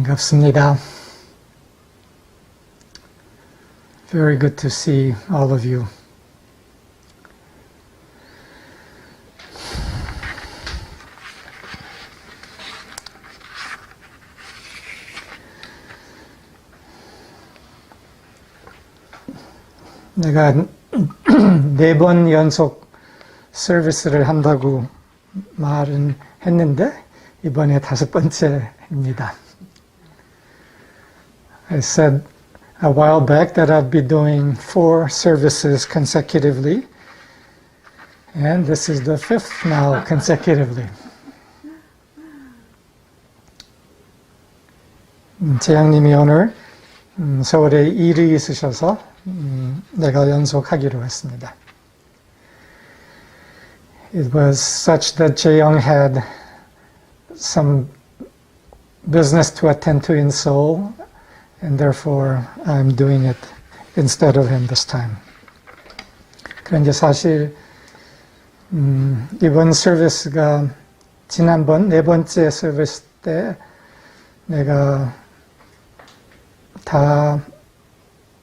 반갑습니다. Very good to see all of you. 내가 4번 연속 서비스를 한다고 말은 했는데 이번에 5번째입니다. I said a while back that I'd be doing 4 services consecutively, and this is the 5th now consecutively. 재양님이 오늘 서울에 일이 있으셔서 내가 연속하기로 했습니다. It was such that Jae-young had some business to attend to in Seoul, and therefore I'm doing it instead of him this time. 그런데 사실 이번 서비스가 지난번 4번째 서비스 때 내가 다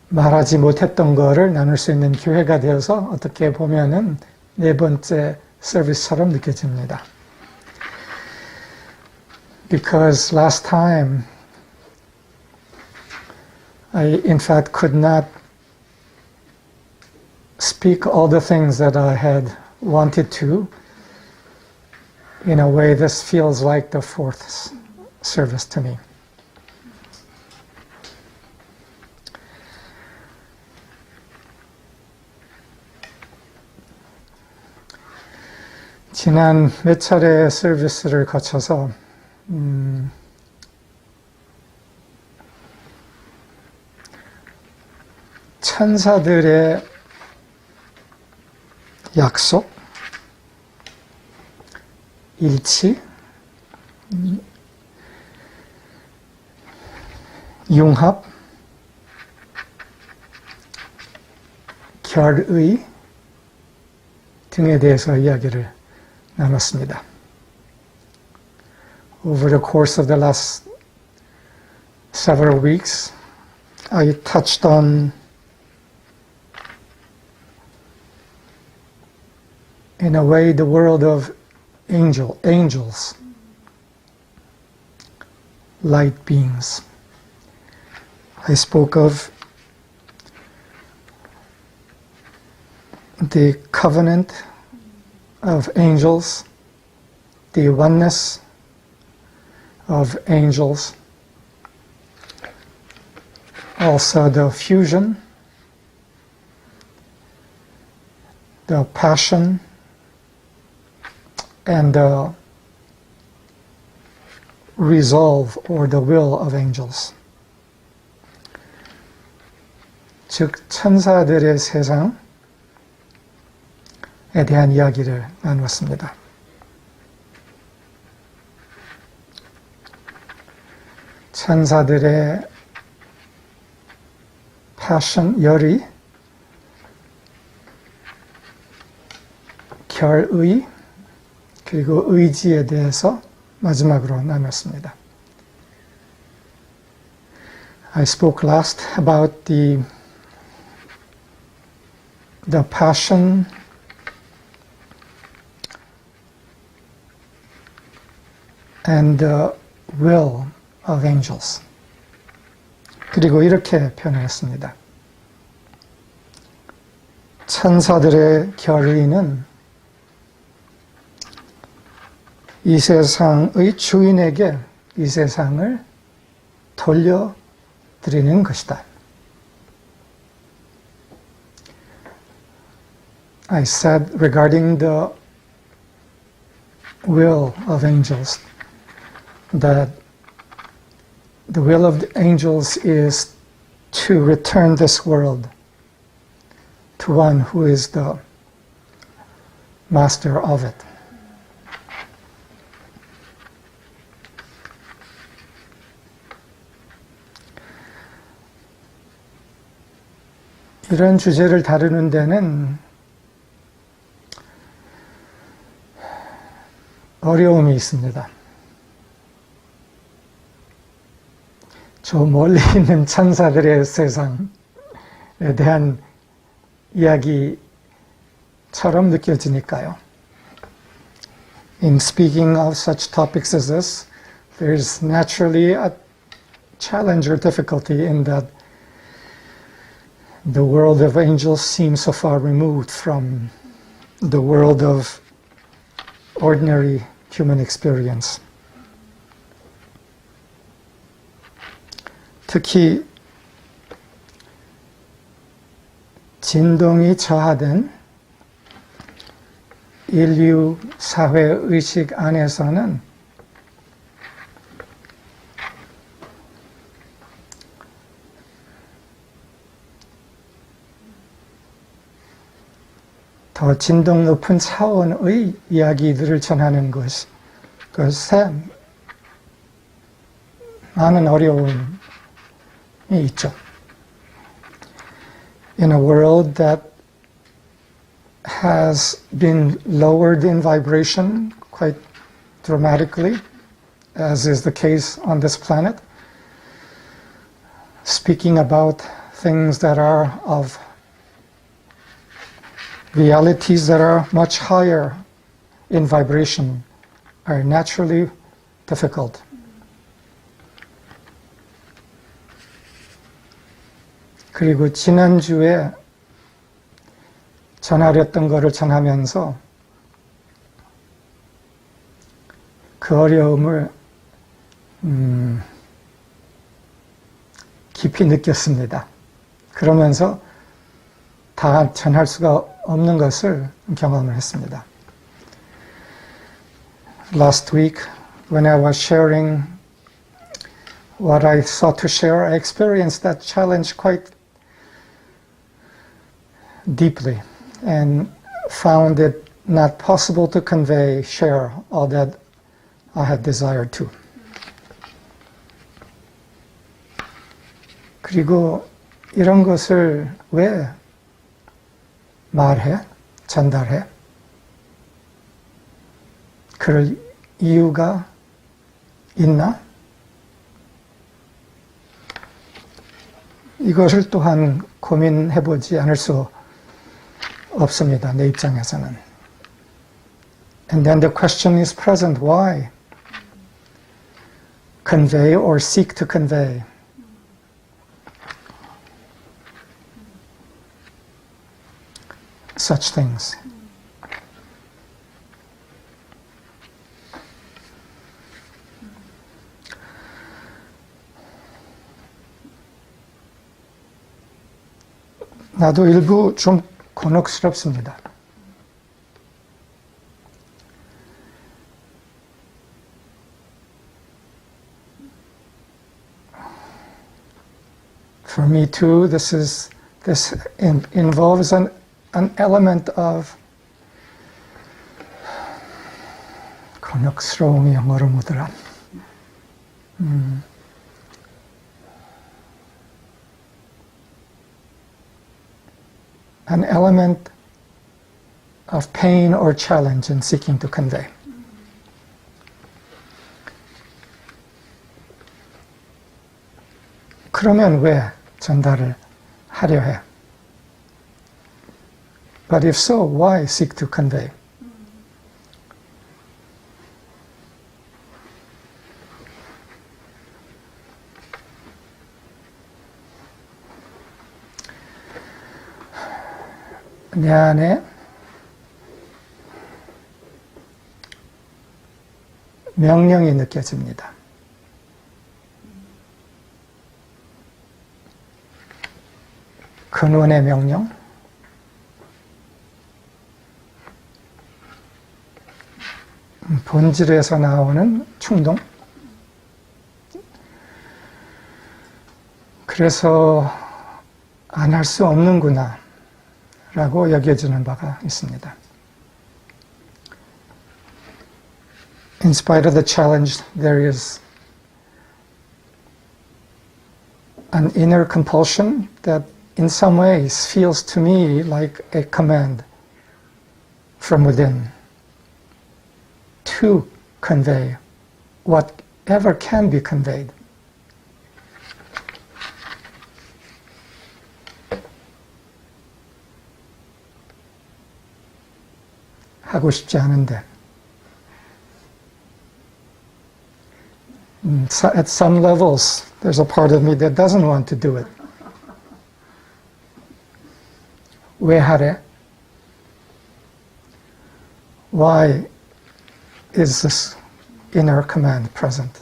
말하지 못했던 거를 나눌 수 있는 기회가 되어서 어떻게 보면은 4번째 서비스처럼 느껴집니다. Because last time I in fact could not speak all the things that I had wanted to. In a way, this feels like the 4th service to me. 지난 몇 차례 서비스를 거쳐서 천사들의 약속, 일치, 융합, 결의 등에 대해서 이야기를 나눴습니다. Over the course of the last several weeks, I touched on in a way the world of angels, light beings. I spoke of the covenant of angels, the oneness of angels, also the fusion, the passion, and the resolve or the will of angels. 즉 천사들의 세상에 대한 이야기를 나누었습니다. 천사들의 passion, 열의, 결의, 그리고 의지에 대해서 마지막으로 나눴습니다. I spoke last about the passion and the will of angels. 그리고 이렇게 표현했습니다. 천사들의 결의는 이 세상의 주인에게 이 세상을 돌려드리는 것이다. I said regarding the will of angels that the will of the angels is to return this world to one who is the master of it. 이런 주제를 다루는 데는 어려움이 있습니다. 저 멀리 있는 천사들의 세상에 대한 이야기처럼 느껴지니까요. In speaking of such topics as this, there's naturally a challenge or difficulty in that the world of angels seems so far removed from the world of ordinary human experience. 특히 진동이 저하된 인류 사회 의식 안에서는 더 진동 높은 차원의 이야기들을 전하는 것에 많은 어려움이 있죠. In a world that has been lowered in vibration quite dramatically, as is the case on this planet, speaking about things that are of realities that are much higher in vibration are naturally difficult. 그리고 지난주에 전하렸던 것을 전하면서 그 어려움을 깊이 느꼈습니다. 그러면서 다 전할 수가 없는 것을 경험을 했습니다. Last week, when I was sharing what I sought to share, I experienced that challenge quite deeply and found it not possible to share all that I had desired to. 그리고 이런 것을 왜 말해? 전달해? 그럴 이유가 있나? 이것을 또한 고민해보지 않을 수 없습니다. 내 입장에서는. And then the question is present, why? Convey or seek to convey. Such things. 나도 일부 좀 곤혹스럽습니다. For me too, this involves an element of 곤혹스러움이 영어로 뭐더라? An element of pain or challenge in seeking to convey. 그러면 왜 전달을 하려 해? But if so, why seek to convey? 내 안에 명령이 느껴집니다. 근원의 명령, 본질에서 나오는 충동. 그래서 안 할 수 없는구나 라고 여겨지는 바가 있습니다. In spite of the challenge, there is an inner compulsion that in some ways feels to me like a command from within to convey whatever can be conveyed. 하고 싶지 않은데. So at some levels, there's a part of me that doesn't want to do it. 왜 하래? Why is this inner command present?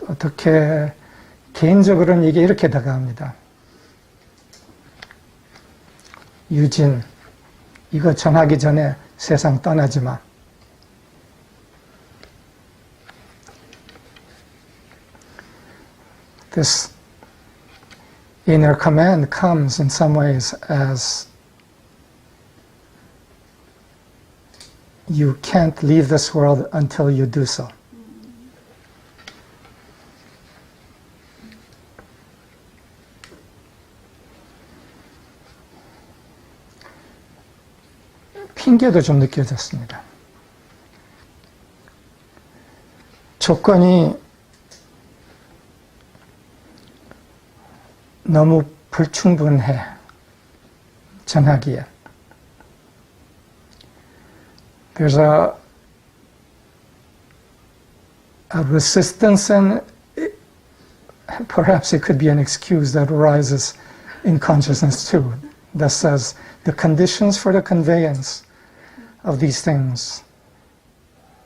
어떻게 개인적으로는 이게 이렇게 다가옵니다. 유진, 이거 전하기 전에 세상 떠나지 마. This inner command comes in some ways as you can't leave this world until you do so. 핑계도 좀 느껴졌습니다. 조건이 너무 불충분해, 전하기에. There's a resistance, and perhaps it could be an excuse that arises in consciousness too, that says the conditions for the conveyance of these things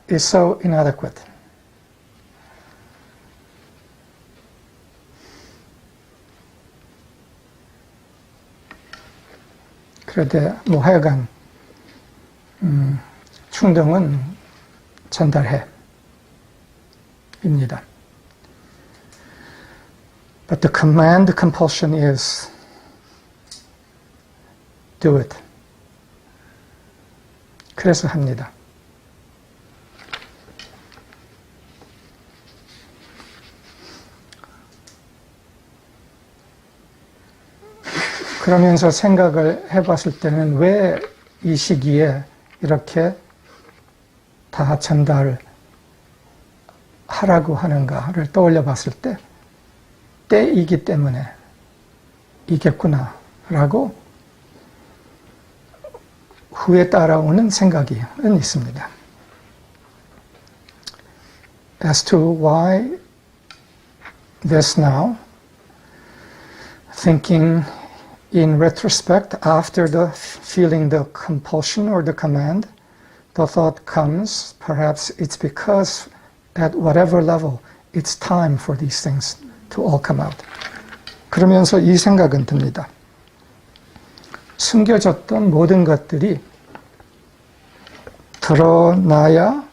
is so inadequate. 그런데 뭐 하여간 충동은 전달해 입니다. But the command, the compulsion is do it. 그래서 합니다. 그러면서 생각을 해봤을 때는 왜 이 시기에 이렇게 다 전달하라고 하는가를 떠올려 봤을 때 때이기 때문에 이겠구나라고 후에 따라오는 생각이 있습니다. As to why this now, thinking in retrospect, after feeling the compulsion or the command, the thought comes, perhaps it's because at whatever level, it's time for these things to all come out. 그러면서 이 생각은 듭니다. 숨겨졌던 모든 것들이 드러나야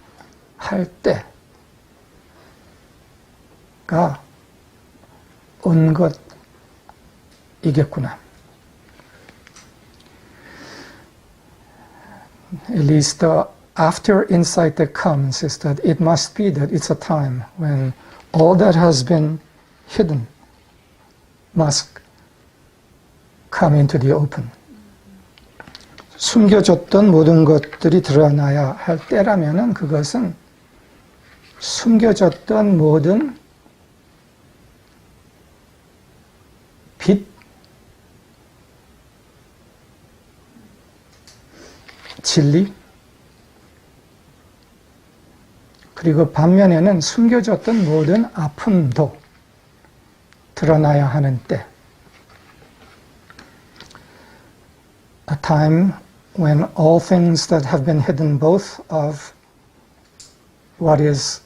할 때가 온 것이겠구나. At least the after insight that comes is that it must be that it's a time when all that has been hidden must come into the open. 숨겨졌던 모든 것들이 드러나야 할 때라면은 그것은 숨겨졌던 모든 빛, 진리, 그리고 반면에는 숨겨졌던 모든 아픔도 드러나야 하는 때. A time when all things that have been hidden, both of what is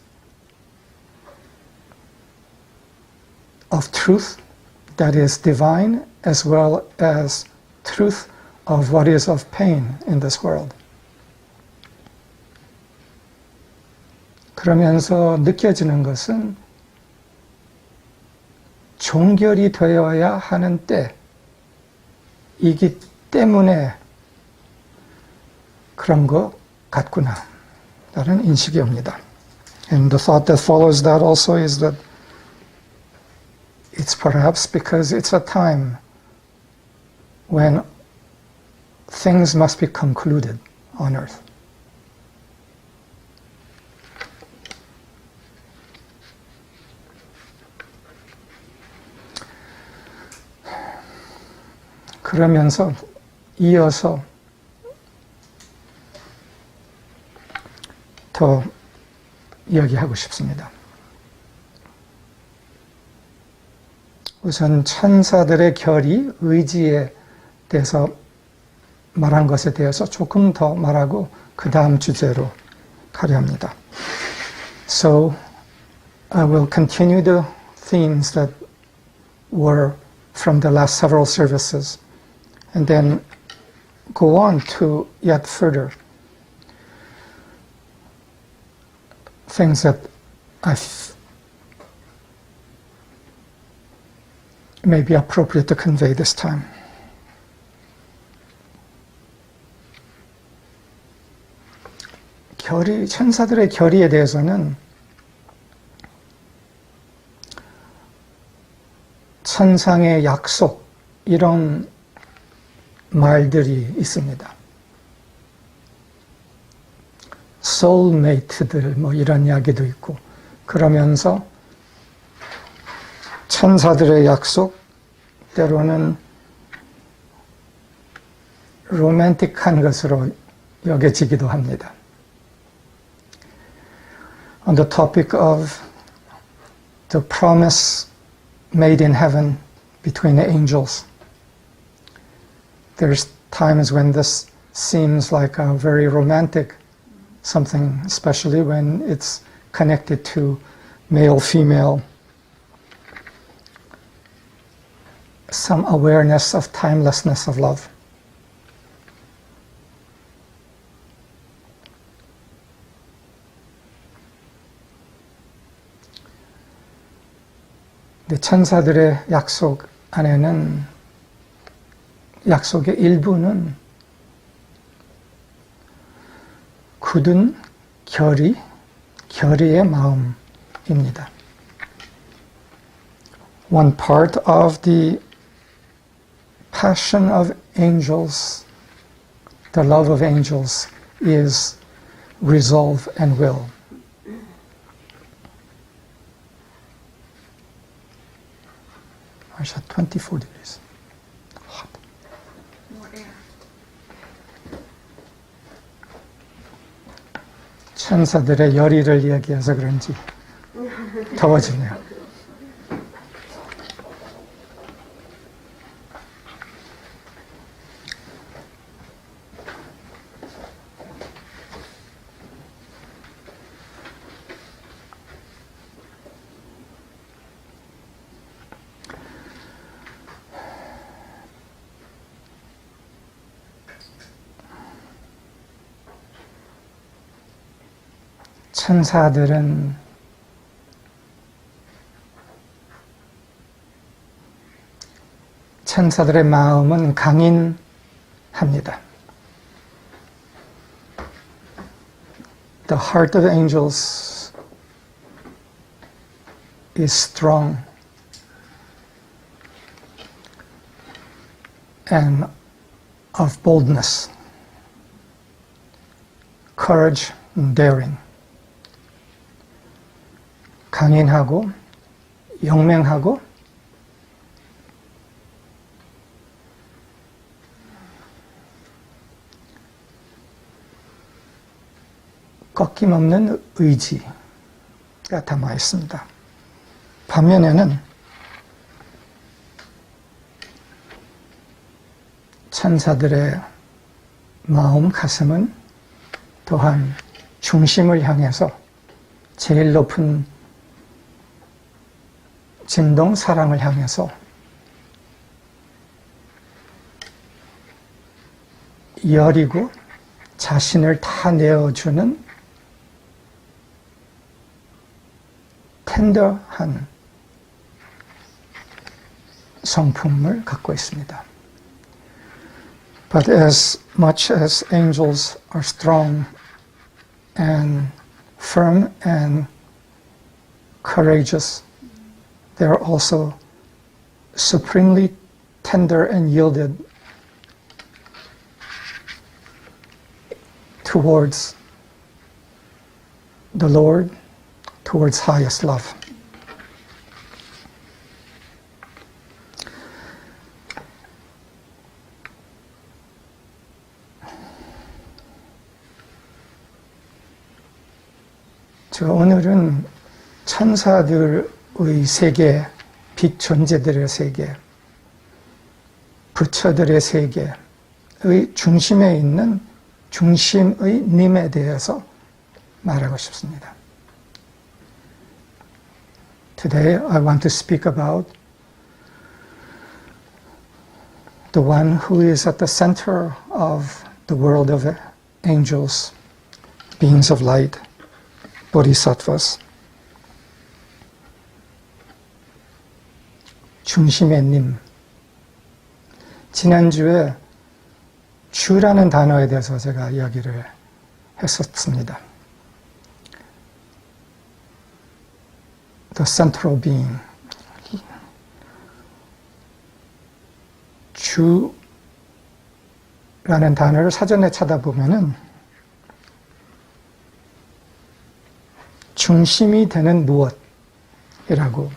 of truth, that is divine, as well as truth of what is of pain in this world. 그러면서 느껴지는 것은 종결이 되어야 하는 때이기 때문에 그런 것 같구나 라는 인식이 옵니다. And the thought that follows that also is that it's perhaps because it's a time when things must be concluded on earth. 그러면서 이어서 더 이야기하고 싶습니다. 우선 천사들의 결의, 의지에 대해서 말한 것에 대해서 조금 더 말하고 그 다음 주제로 가려 합니다. So I will continue the themes that were from the last several services and then go on to yet further things that may be appropriate to convey this time. 천사들의 결의에 대해서는 천상의 약속, 이런 말들이 있습니다. soulmate들 뭐 이런 이야기도 있고, 그러면서 천사들의 약속, 때로는 로맨틱한 것으로 여겨지기도 합니다. On the topic of the promise made in heaven between the angels, there's times when this seems like a very romantic something, especially when it's connected to male-female, some awareness of timelessness of love. 천사들의 약속 안에는, 약속의 일부는 굳은 결의의 마음입니다. One part of the passion of angels, the love of angels, is resolve and will. I shot 24 degrees. Hot. More air. 천사들의 열의를 이야기해서 그런지 더워지네요. 천사들은 천사들의 마음은 강인합니다. The heart of angels is strong and of boldness, courage and daring. 강인하고 영맹하고 꺾임없는 의지가 담아 있습니다. 반면에는 천사들의 마음, 가슴은 또한 중심을 향해서 제일 높은 진동, 사랑을 향해서 여리고 자신을 다 내어주는 텐더한 성품을 갖고 있습니다. But as much as angels are strong and firm and courageous, they are also supremely tender and yielded towards the Lord, towards highest love. 제가 오늘은 천사들의 세계, 빛 존재들의 세계, 부처들의 세계의 중심에 있는 중심의 님에 대해서 말하고 싶습니다. Today I want to speak about the one who is at the center of the world of angels, beings of light, bodhisattvas. 중심의 님. 지난주에 주라는 단어에 대해서 제가 이야기를 했었습니다. The central being. 주라는 단어를 사전에 찾아보면은 중심이 되는 무엇이라고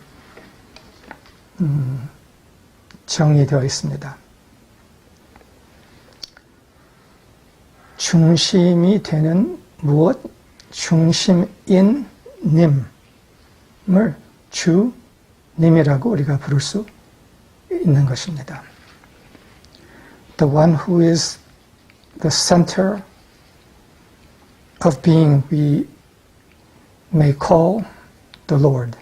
정의되어 있습니다. 중심이 되는 무엇, 중심인 님을 주님이라고 우리가 부를 수 있는 것입니다. The one who is the center of being we may call the Lord.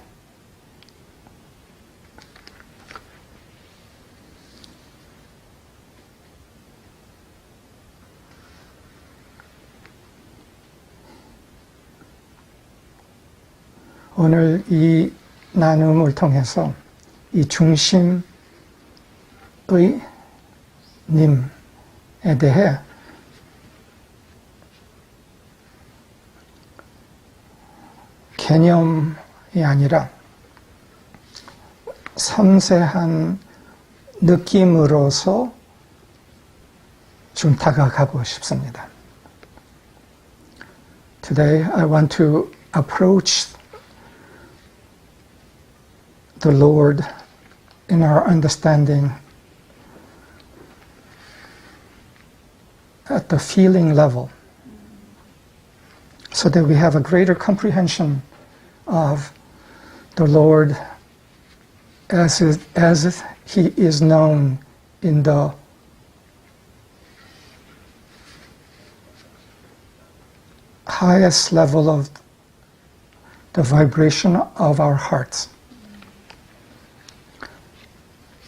오늘 이 나눔을 통해서 이 중심의 님에 대해 개념이 아니라 섬세한 느낌으로서 좀 다가가고 싶습니다. Today I want to approach the Lord in our understanding at the feeling level so that we have a greater comprehension of the Lord as He is known in the highest level of the vibration of our hearts.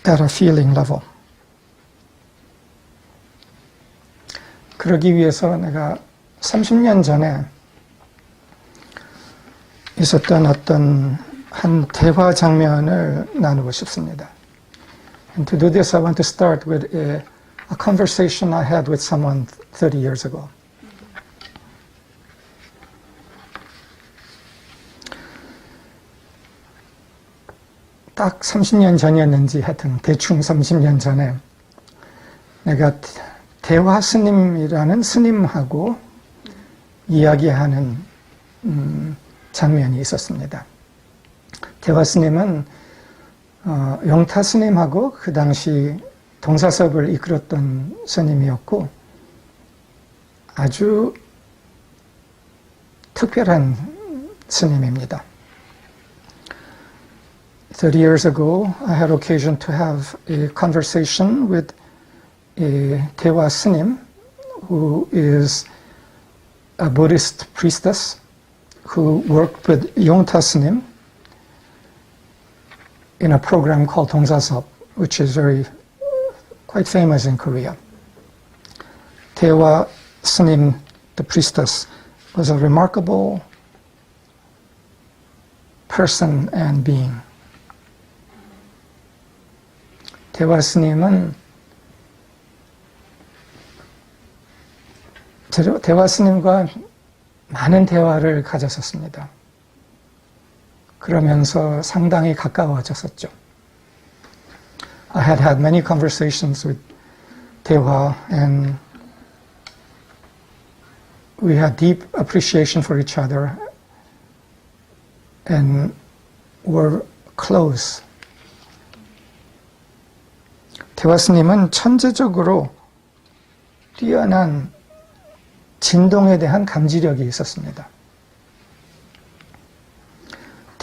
At a feeling level. 그러기 위해서 내가 30년 전에 있었던 어떤 한 대화 장면을 나누고 싶습니다. And to do this, I want to start with a conversation I had with someone 30 years ago. 딱 30년 전이었는지 하여튼 대충 30년 전에 내가 대화 스님이라는 스님하고 이야기하는 장면이 있었습니다. 대화 스님은 영타 스님하고 그 당시 동사섭을 이끌었던 스님이었고 아주 특별한 스님입니다. 30 years ago, I had occasion to have a conversation with a Tewa Snim, who is a Buddhist priestess who worked with Yongta Snim in a program called Dongsa-sop, which is quite famous in Korea. Tewa Snim, the priestess, was a remarkable person and being. 대화 스님은 대화 스님과 많은 대화를 가졌었습니다. 그러면서 상당히 가까워졌었죠. I had had many conversations with 대화 and we had deep appreciation for each other and were close. 대화 스님은 천재적으로 뛰어난 진동에 대한 감지력이 있었습니다.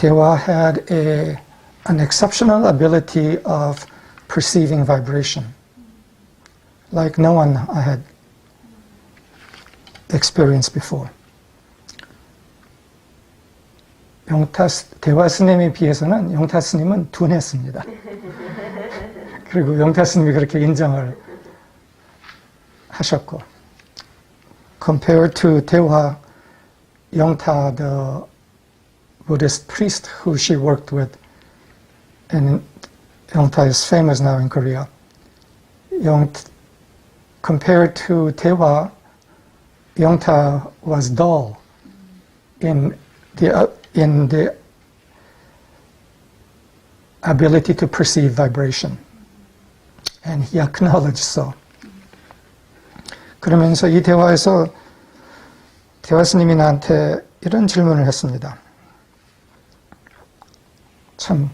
Dewa had an exceptional ability of perceiving vibration, like no one I had experienced before. 대화 스님에 비해서는 영타 스님은 둔했습니다. 그리고 영타 스님이 그렇게 인정을 하셨고, compared to 대화, 영타, the Buddhist priest who she worked with, and 영타 is famous now in Korea. Compared to 대화, 영타 was dull in the ability to perceive vibration. And he acknowledged so. 그러면서 이 대화에서 대화 스님이 나한테 이런 질문을 했습니다. 참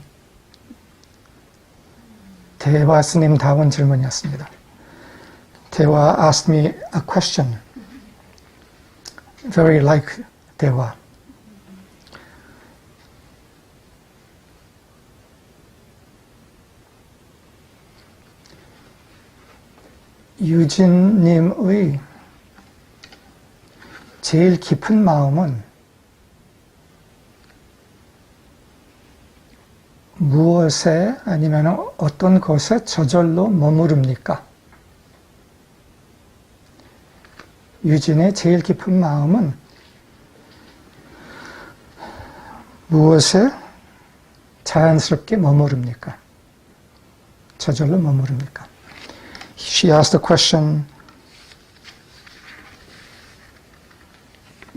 대화 스님다운 질문이었습니다. 대화 asked me a question, very like 대화. 유진님의 제일 깊은 마음은 무엇에 아니면 어떤 것에 저절로 머무릅니까? 유진의 제일 깊은 마음은 무엇에 자연스럽게 머무릅니까? 저절로 머무릅니까? She asked the question,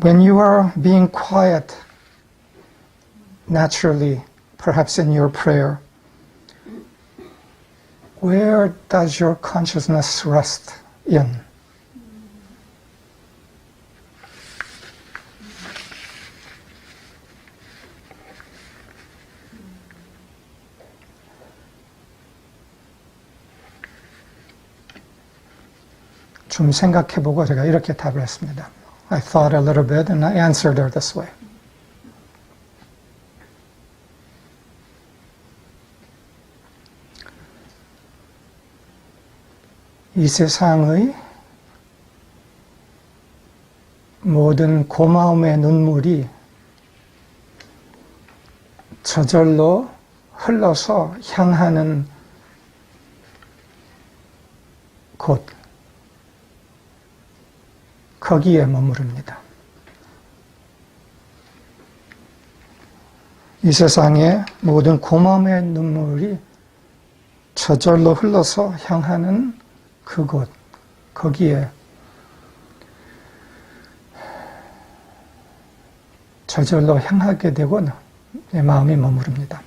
when you are being quiet naturally, perhaps in your prayer, where does your consciousness rest in? 좀 생각해보고 제가 이렇게 답을 했습니다. I thought a little bit and I answered her this way. 이 세상의 모든 고마움의 눈물이 저절로 흘러서 향하는 곳, 거기에 머무릅니다. 이 세상의 모든 고마움의 눈물이 저절로 흘러서 향하는 그곳, 거기에 저절로 향하게 되고 내 마음이 머무릅니다.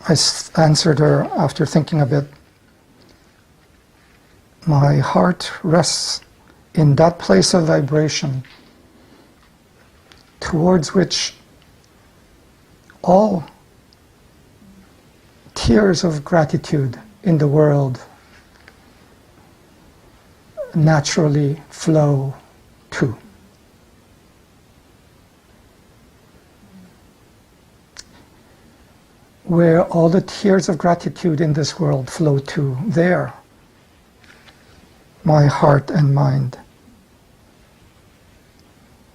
I answered her after thinking a bit. My heart rests in that place of vibration towards which all tears of gratitude in the world naturally flow to. Where all the tears of gratitude in this world flow to, there, my heart and mind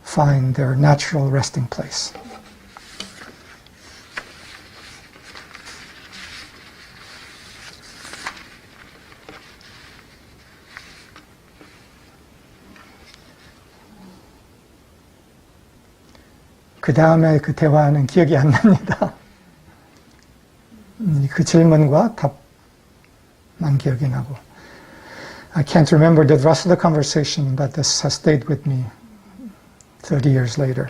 find their natural resting place. 그 다음에 그 대화는 기억이 안 납니다. 그 질문과 답만 기억이 나고. I can't remember the rest of the conversation, but this has stayed with me 30 years later.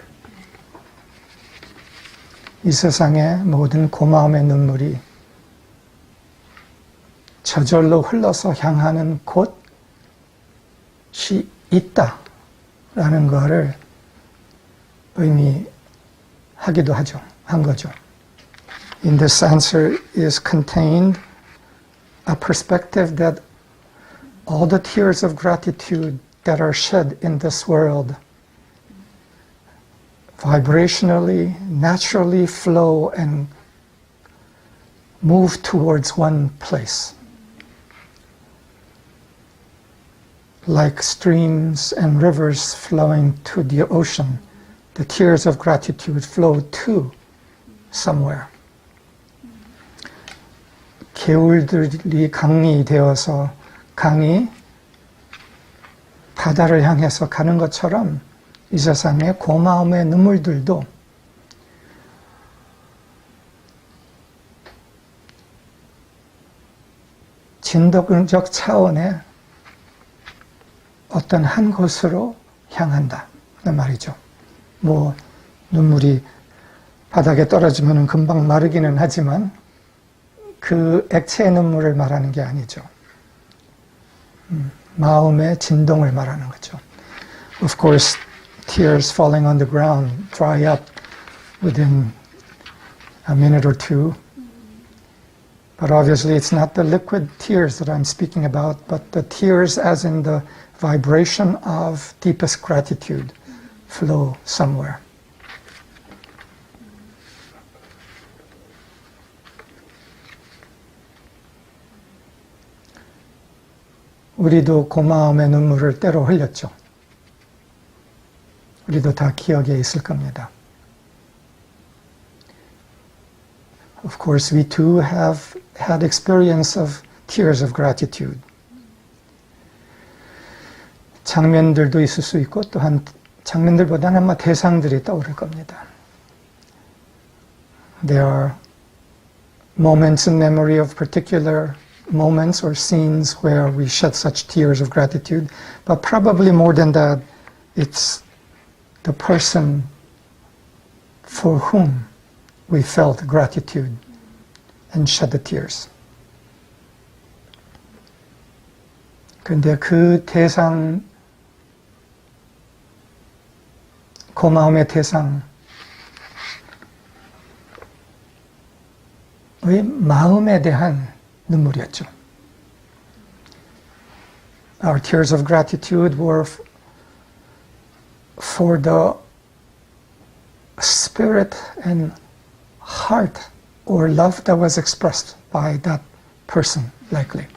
이 세상의 모든 고마움의 눈물이 저절로 흘러서 향하는 곳이 있다라는 것을 의미하기도 한 거죠. In this answer is contained a perspective that all the tears of gratitude that are shed in this world vibrationally, naturally flow and move towards one place. Like streams and rivers flowing to the ocean, the tears of gratitude flow to somewhere. 개울들이 강이 되어서 강이 바다를 향해서 가는 것처럼 이 세상의 고마움의 눈물들도 진덕적 차원의 어떤 한 곳으로 향한다. 그 말이죠. 뭐 눈물이 바닥에 떨어지면 금방 마르기는 하지만 그 액체의 눈물을 말하는 게 아니죠. 마음의 진동을 말하는 거죠. Of course, tears falling on the ground dry up within a minute or two. But obviously it's not the liquid tears that I'm speaking about, but the tears as in the vibration of deepest gratitude flow somewhere. 우리도 고마움의 눈물을 때로 흘렸죠. 우리도 다 기억에 있을 겁니다. Of course, we too have had experience of tears of gratitude. 장면들도 있을 수 있고 또한 장면들보다는 아마 대상들이 떠오를 겁니다. There are moments in memory of particular moments or scenes where we shed such tears of gratitude, but probably more than that, it's the person for whom we felt gratitude and shed the tears. 근데 그 대상, 고마움의 대상의 마음에 대한 눈물이었죠. Our tears of gratitude were for the spirit and heart or love that was expressed by that person, likely.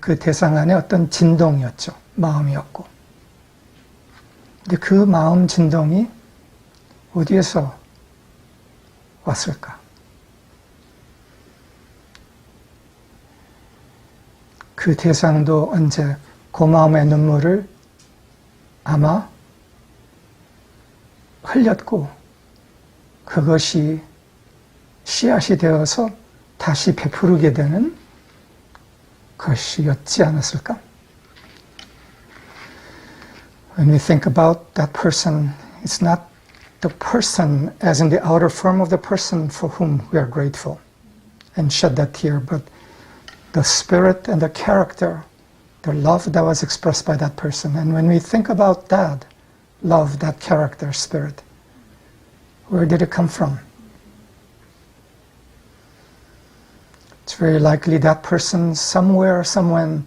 그 대상 안에 어떤 진동이었죠. 마음이었고. 근데 그 마음 진동이 어디에서 왔을까? 그 대상도 언제 고마움의 눈물을 아마 흘렸고 그것이 씨앗이 되어서 다시 베푸르게 되는 것이었지 않았을까? When we think about that person, it's not the person as in the outer form of the person for whom we are grateful and shed that tear, but the spirit and the character, the love that was expressed by that person. And when we think about that love, that character, spirit, where did it come from? It's very likely that person somewhere, someone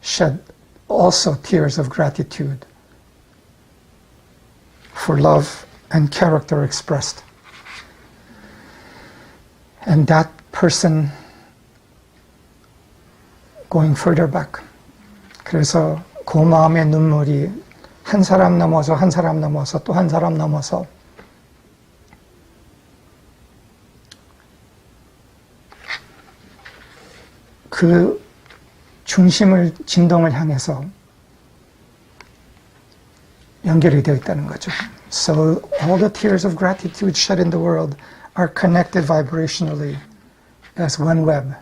shed also tears of gratitude for love and character expressed. And that person going further back. 그래서 고마움의 눈물이 한 사람 넘어서 한 사람 넘어서 또 한 사람 넘어서 그 중심을, 진동을 향해서 연결이 되어 있다는 거죠. So all the tears of gratitude shed in the world are connected vibrationally as one web,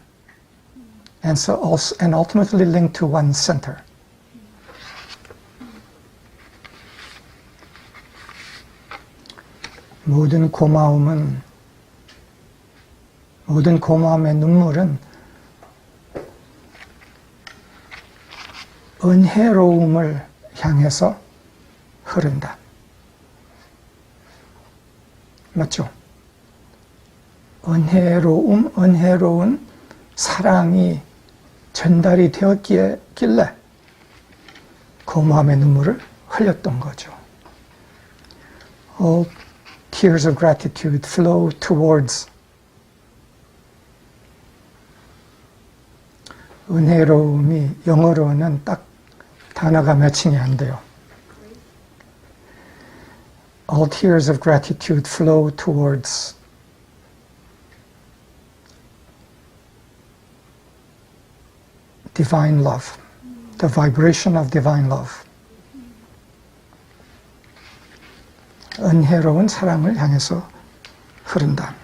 and so also, and ultimately linked to one center. 모든 고마움의 눈물은 은혜로움을 향해서 흐른다. 맞죠? 은혜로운 사랑이 전달이 되었길래 고마움의 눈물을 흘렸던 거죠. All tears of gratitude flow towards. 은혜로움이 영어로는 딱 단어가 매칭이 안 돼요. All tears of gratitude flow towards divine love, the vibration of divine love. 은혜로운 사랑을 향해서 흐른다.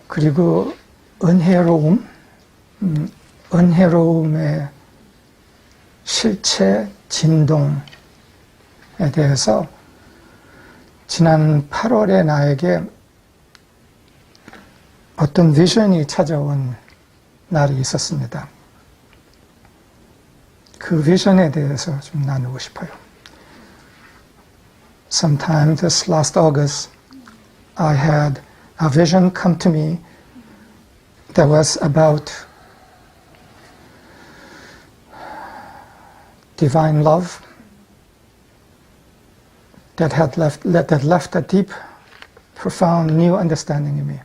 그리고 은혜로움의 실체 진동에 대해서 지난 8월에 나에게 어떤 비전이 찾아온 날이 있었습니다. 그 비전에 대해서 좀 나누고 싶어요. Sometime this last August, I had a vision come to me that was about divine love that left a deep, profound new understanding in me.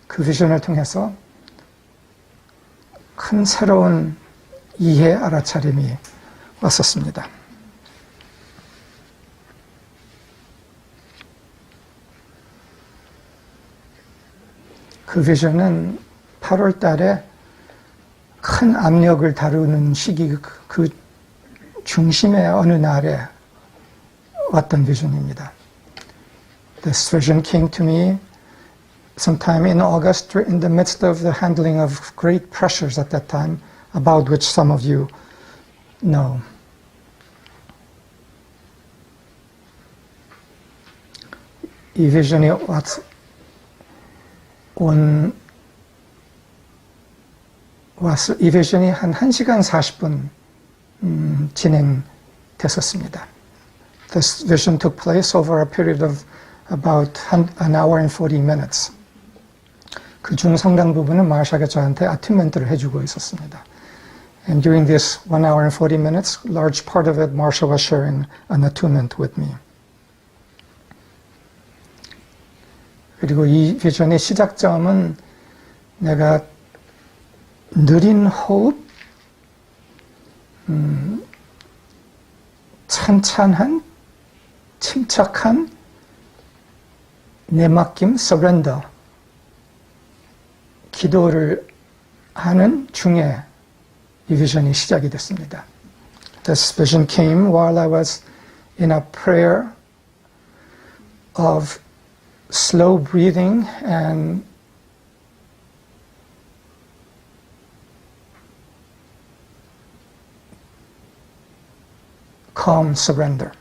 그 비전을 통해서 큰 새로운 이해 알아차림이 왔었습니다. 그 비전은 8월 달에 큰 압력을 다루는 시기 그 중심의 어느 날에 왔던 비전입니다. This vision came to me sometime in August in the midst of the handling of great pressures at that time, about which some of you know. 이 비전이 이 비전이 한 1시간 40분 진행됐었습니다. This vision took place over a period of about an hour and 40 minutes. 그중 상당 부분은 마샤가 저한테 아튠멘트를 해주고 있었습니다. And during this 1 hour and 40 minutes, large part of it, Marsha was sharing an attunement with me. 그리고 이 비전의 시작점은 내가 느린 호흡, 찬찬한, 침착한 내맡김, surrender, 기도를 하는 중에 이 비전이 시작이 됐습니다. This vision came while I was in a prayer of slow breathing and calm surrender.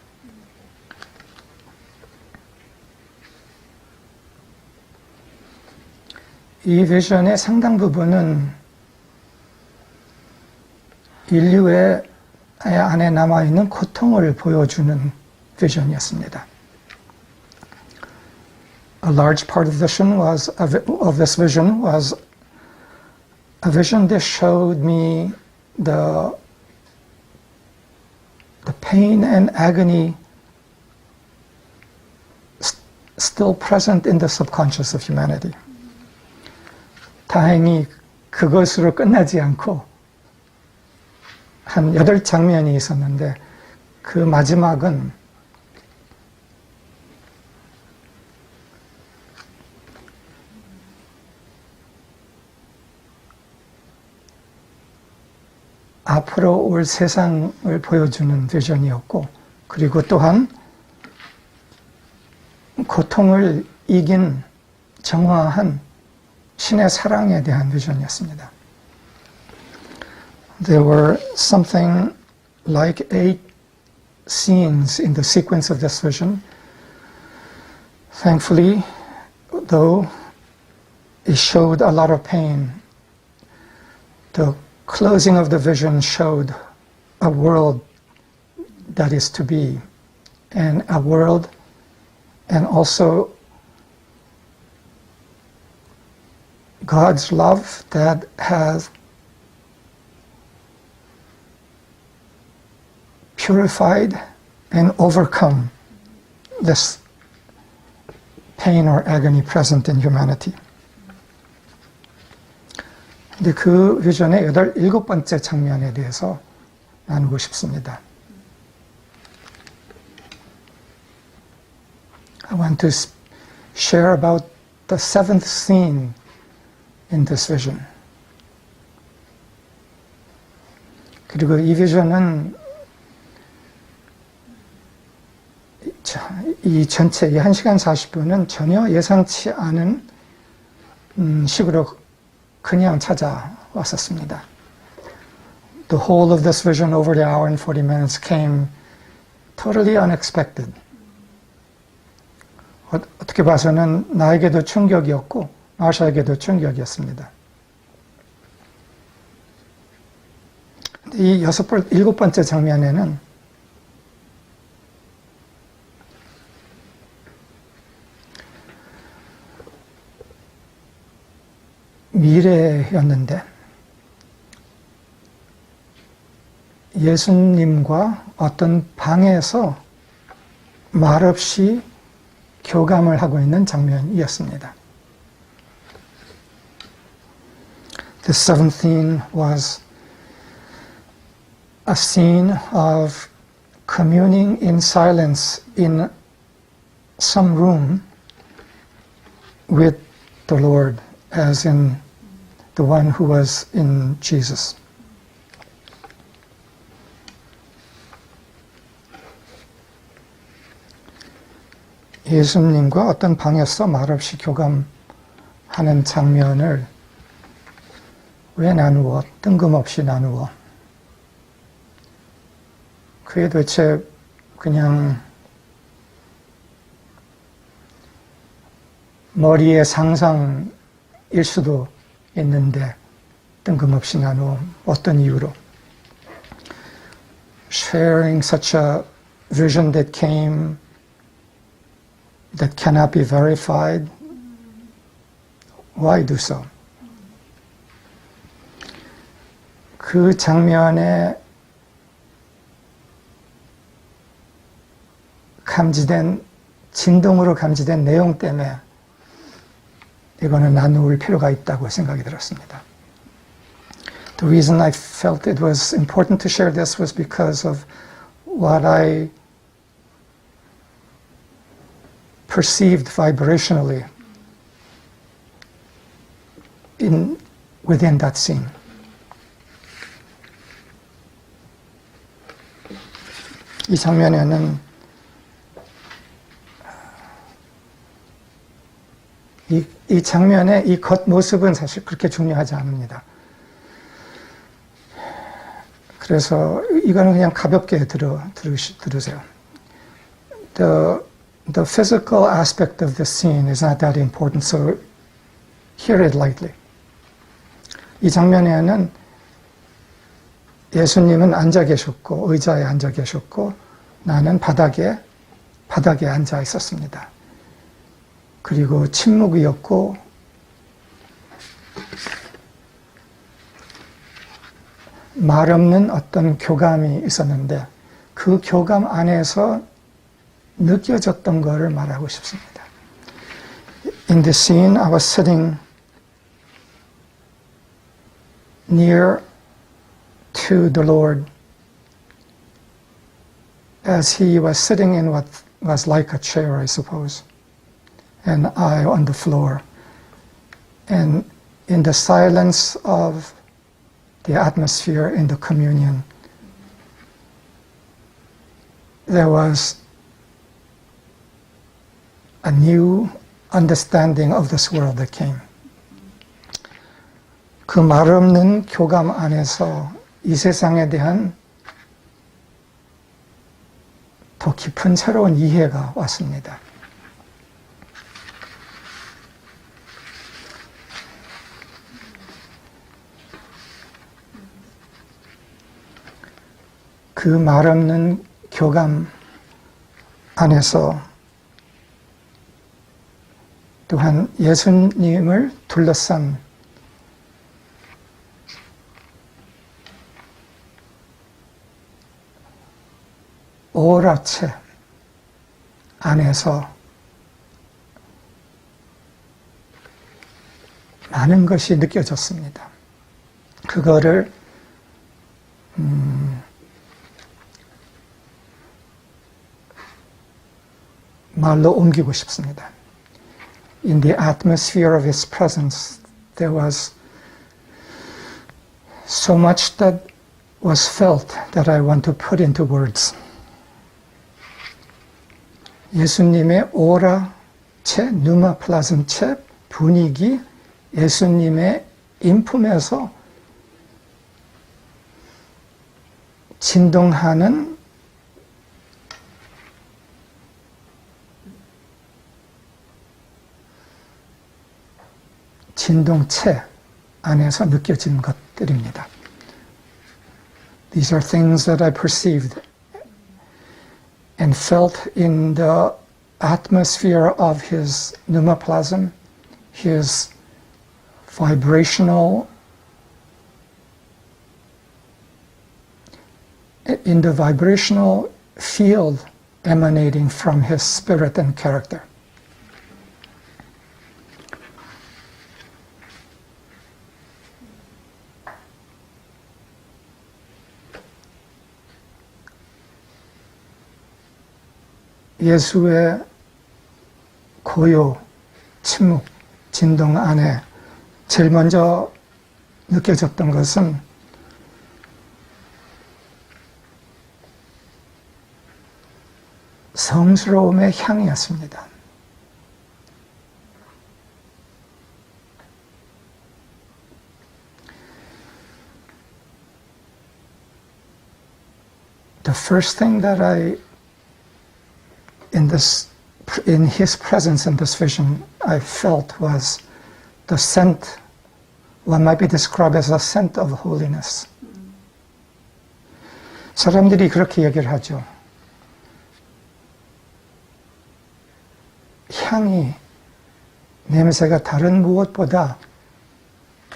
이 비전의 상당 부분은 인류의 안에 남아있는 고통을 보여주는 비전이었습니다. A large part of this vision was a vision that showed me the pain and agony still present in the subconscious of humanity. 다행히 그것으로 끝나지 않고 한 8장면이 있었는데 그 마지막은 앞으로 올 세상을 보여주는 비전이었고, 그리고 또한 고통을 이긴 정화한 신의 사랑에 대한 비전이었습니다. There were something like 8 scenes in the sequence of this vision. Thankfully, though it showed a lot of pain, the closing of the vision showed a world that is to be, and a world, and also God's love that has purified and overcome this pain or agony present in humanity. 근데 그 비전의 일곱 번째 장면에 대해서 나누고 싶습니다. I want to share about the seventh scene in this vision. 그리고 이 비전은 이 전체 1시간 40분은 전혀 예상치 않은 식으로 그냥 찾아왔었습니다. The whole of this vision over the hour and 40 minutes came totally unexpected. 어떻게 봐서는 나에게도 충격이었고 마샤에게도 충격이었습니다. 이 일곱 번째 장면에는 미래였는데 예수님과 어떤 방에서 말없이 교감을 하고 있는 장면이었습니다. The seventh scene was a scene of communing in silence in some room with the Lord, as in the one who was in Jesus. 예수님과 어떤 방에서 말없이 교감하는 장면을 왜 나누어, 뜬금없이 나누어? 그게 도대체 그냥 머리의 상상일 수도 있는데 뜬금없이 나누어. 어떤 이유로? Sharing such a vision that cannot be verified. Why do so? 그 장면에 진동으로 감지된 내용 때문에 이거는 나눌 필요가 있다고 생각이 들었습니다. The reason I felt it was important to share this was because of what I perceived vibrationally within that scene. 이 장면에는 이 장면의 이 겉모습은 사실 그렇게 중요하지 않습니다. 그래서 이거는 그냥 가볍게 들으세요. The physical aspect of the scene is not that important, so hear it lightly. 이 장면에는 예수님은 앉아 계셨고 의자에 앉아 계셨고 나는 바닥에 앉아 있었습니다. 그리고 침묵이었고 말 없는 어떤 교감이 있었는데 그 교감 안에서 느껴졌던 것을 말하고 싶습니다. In the scene, I was sitting near to the Lord as he was sitting in what was like a chair, I suppose, and I on the floor. And in the silence of the atmosphere in the communion, there was a new understanding of this world that came. 그 말 없는 교감 안에서 이 세상에 대한 더 깊은 새로운 이해가 왔습니다. 그 말 없는 교감 안에서 또한 예수님을 둘러싼 오라체 안에서 많은 것이 느껴졌습니다. 그거를 말로 옮기고 싶습니다. In the atmosphere of His presence, there was so much that was felt that I want to put into words. 예수님의 오라체, 누마플라즘체 분위기, 예수님의 인품에서 진동하는 진동체 안에서 느껴진 것들입니다. These are things that I perceived and felt in the atmosphere of His pneumoplasm, His vibrational, in the vibrational field emanating from His spirit and character. 예수의 고요, 침묵, 진동 안에 제일 먼저 느껴졌던 것은 성스러움의 향이었습니다. The first thing that in His presence in this vision, I felt was the scent, what might be described as a scent of holiness. 사람들이 그렇게 얘기를 하죠. 향이, 냄새가 다른 무엇보다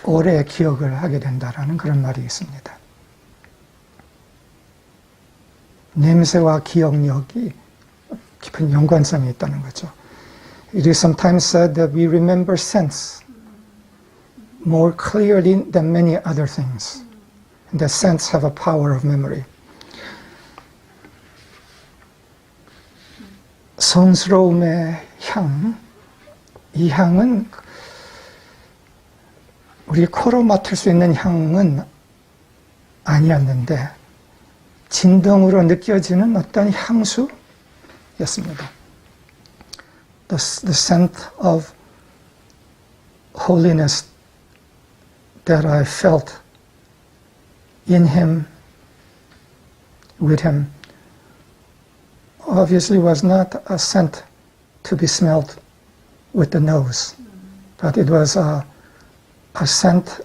오래 기억을 하게 된다라는 그런 말이 있습니다. 냄새와 기억력이 깊은 연관성이 있다는 거죠. It is sometimes said that we remember scents more clearly than many other things. And that scents have a power of memory. 성스러움의 향, 이 향은 우리 코로 맡을 수 있는 향은 아니었는데 진동으로 느껴지는 어떤 향수였습니다. The scent of holiness that I felt in Him, with Him, obviously was not a scent to be smelled with the nose, but it was a scent,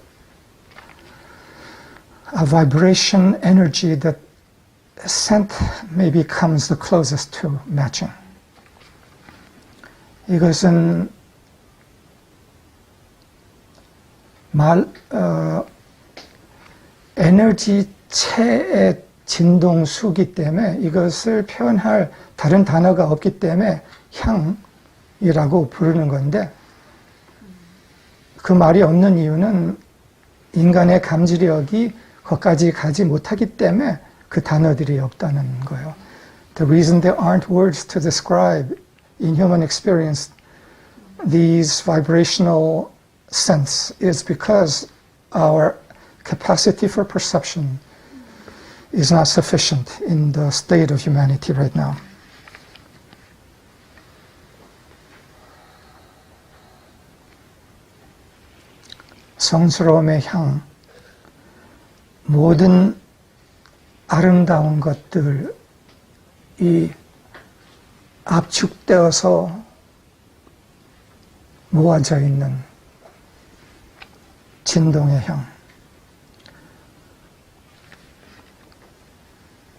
a vibration energy that scent maybe comes the closest to matching. 이것은 에너지체의 진동수기 때문에 이것을 표현할 다른 단어가 없기 때문에 향이라고 부르는 건데 그 말이 없는 이유는 인간의 감지력이 거기까지 가지 못하기 때문에 그 단어들이 없다는 거예요. The reason there aren't words to describe in human experience these vibrational sense is because our capacity for perception is not sufficient in the state of humanity right now. 성스러움의 향, 모든 아름다운 것들이 압축되어서 모아져 있는 진동의 향.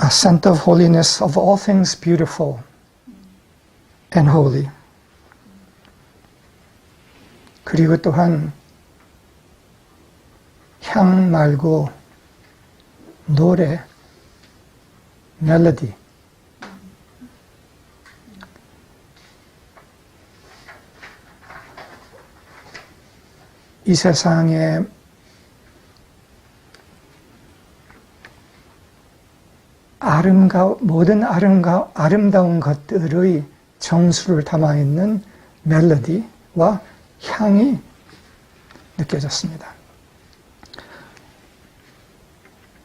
A scent of holiness of all things beautiful and holy. 그리고 또한 향 말고 노래, 멜로디, 이 세상에 모든 아름다운 것들의 정수를 담아있는 멜로디와 향이 느껴졌습니다.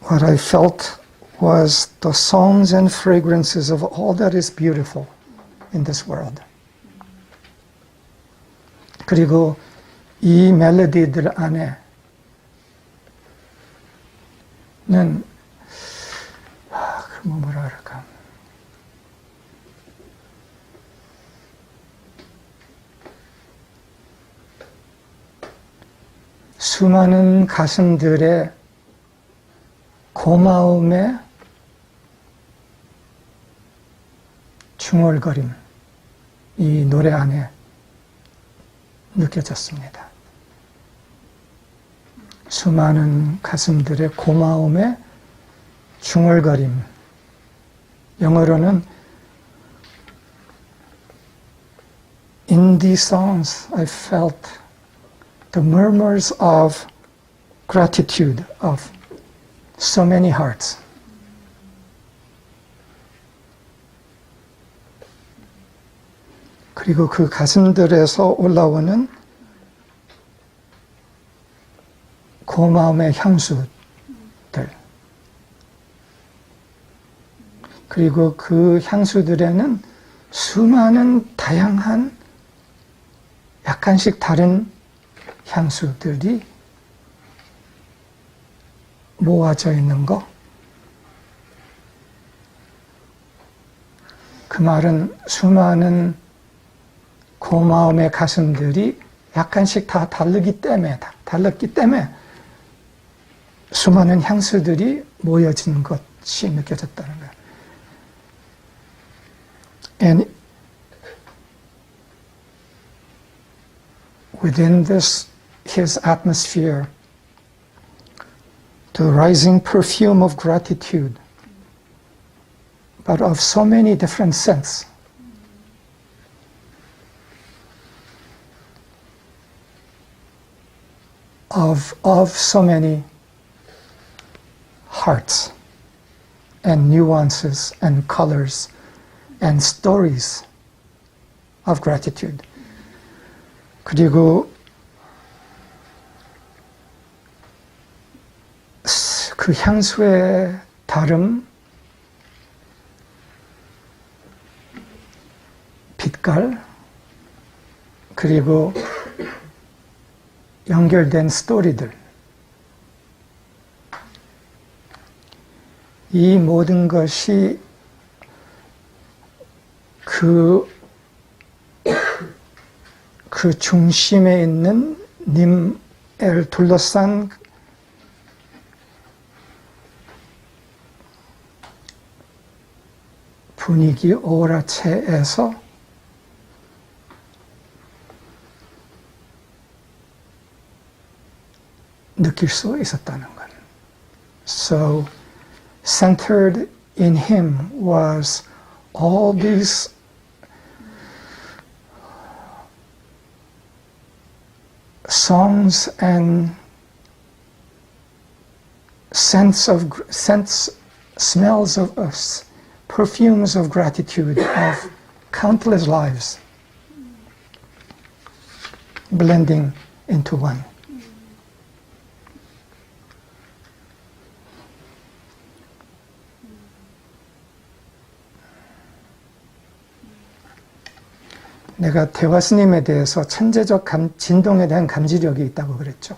What I felt was the songs and fragrances of all that is beautiful in this world. 그리고 이 멜로디들 안에는 뭐라 그럴까? 수많은 가슴들의 고마움의 중얼거림, 이 노래 안에 느껴졌습니다. 수많은 가슴들의 고마움의 중얼거림, 영어로는 In these songs I felt the murmurs of gratitude of so many hearts. 그리고 그 가슴들에서 올라오는 고마움의 향수들, 그리고 그 향수들에는 수많은 다양한 약간씩 다른 향수들이 모아져 있는 거. 그 말은 수많은 고마움의 가슴들이 약간씩 다 다르기 때문에 수많은 향수들이 모여진 것이 느껴졌다는 거예요. And within his atmosphere, the rising perfume of gratitude, but of so many different scents. Of so many hearts and nuances and colors and stories of gratitude. 그리고 그 향수의 다름, 빛깔, 그리고 연결된 스토리들, 이 모든 것이 그 중심에 있는 님을 둘러싼 분위기 오라체에서 느낄 수 있었다는 것. So centered in him was all these songs and smells of us, perfumes of gratitude of countless lives blending into one. 내가 대화 스님에 대해서 천재적 진동에 대한 감지력이 있다고 그랬죠.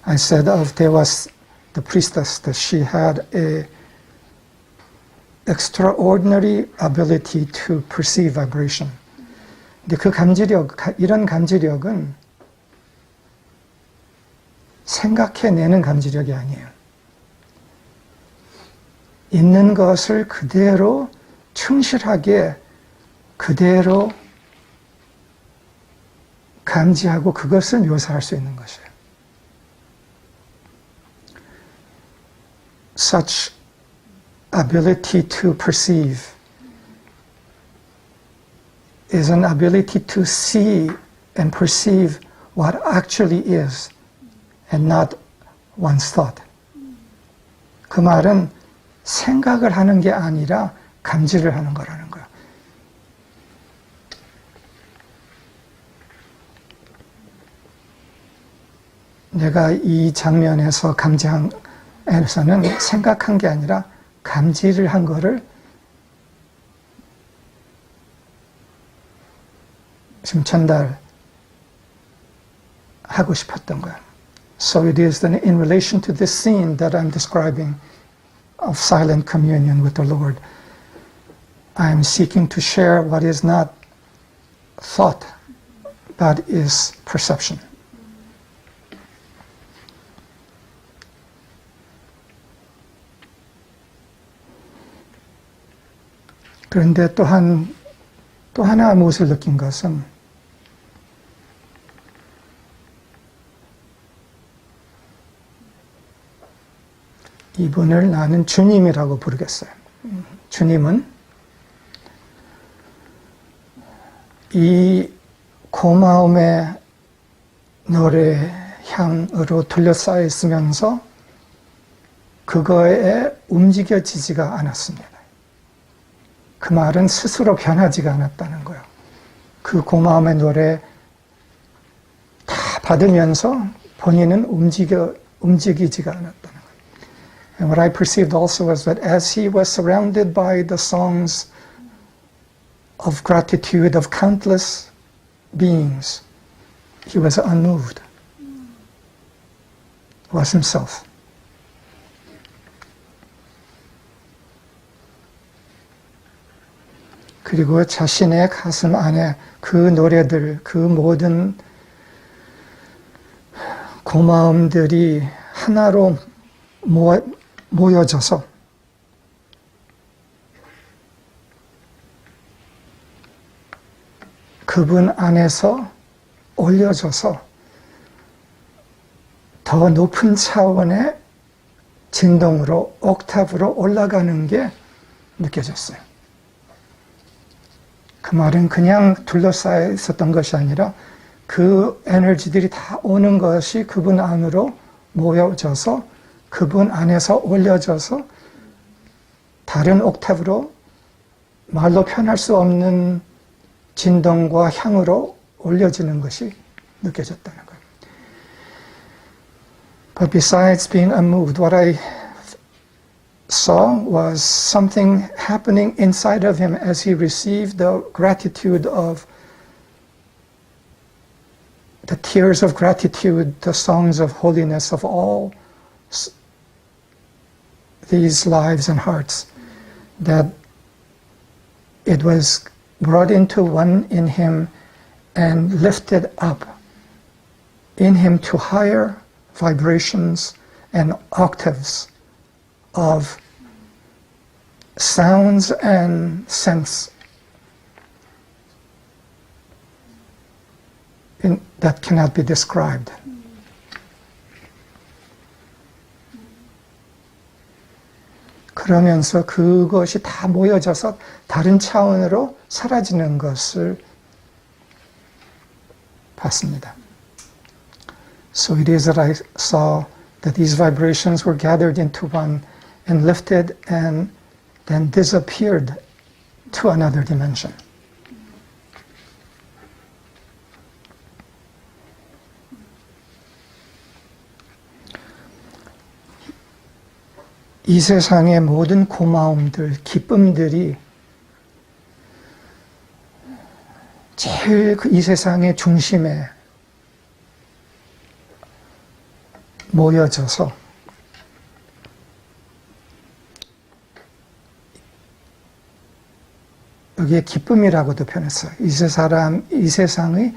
I said of Dewa, the priestess, that she had a extraordinary ability to perceive vibration. 근데 그 감지력, 이런 감지력은 생각해내는 감지력이 아니에요. 있는 것을 그대로 충실하게 그대로 감지하고 그것을 묘사할 수 있는 것이에요. Such ability to perceive is an ability to see and perceive what actually is and not one's thought. 그 말은 생각을 하는 게 아니라 감지를 하는 거라는 거예요. 내가 이 장면에서 감지한 에서는 생각한 게 아니라 감지를 한 거를 지금 전달하고 싶었던 거예요. So it is then in relation to this scene that I'm describing of silent communion with the Lord. I am seeking to share what is not thought, but is perception. 그런데 또 하나 무엇을 느낀 것은 이분을 나는 주님이라고 부르겠어요. 주님은 이 고마움의 노래 향으로 둘러싸여 있으면서 그거에 움직여지지가 않았습니다. 그 말은 스스로 변하지가 않았다는 거예요. 그 고마움의 노래 다 받으면서 본인은 움직이지가 않았다는 거예요. And what I perceived also was that as he was surrounded by the songs of gratitude of countless beings, he was unmoved. Was himself. 그리고 자신의 가슴 안에 그 노래들, 그 모든 고마움들이 하나로 모여져서 그분 안에서 올려져서 더 높은 차원의 진동으로, 옥탑으로 올라가는 게 느껴졌어요. 그 말은 그냥 둘러싸여 있었던 것이 아니라 그 에너지들이 다 오는 것이 그분 안으로 모여져서 그분 안에서 올려져서 다른 옥탑으로 말로 표현할 수 없는 진동과 향으로 올려지는 것이 느껴졌다는 거예요. But besides being unmoved, what I saw was something happening inside of him as he received the gratitude of the tears of gratitude, the songs of holiness of all these lives and hearts, that it was brought into one in him and lifted up in him to higher vibrations and octaves of sounds and sense that cannot be described. 그러면서 그것이 다 모여져서 다른 차원으로 사라지는 것을 봤습니다. So it is that I saw that these vibrations were gathered into one and lifted and then disappeared to another dimension. 이 세상의 모든 고마움들, 기쁨들이 제일 이 세상의 중심에 모여져서 여기에 기쁨이라고도 표현했어요. 이 세상의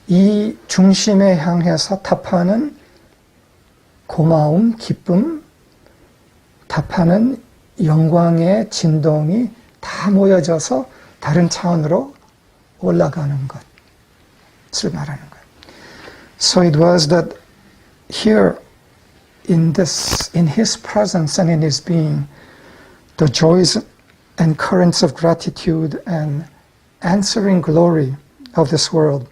이 중심에 향해서 답하는 고마움, 기쁨, 답하는 영광의 진동이 다 모여져서 다른 차원으로 올라가는 것을 말하는 거예요. So it was that here in his presence and in his being, the joys and currents of gratitude and answering glory of this world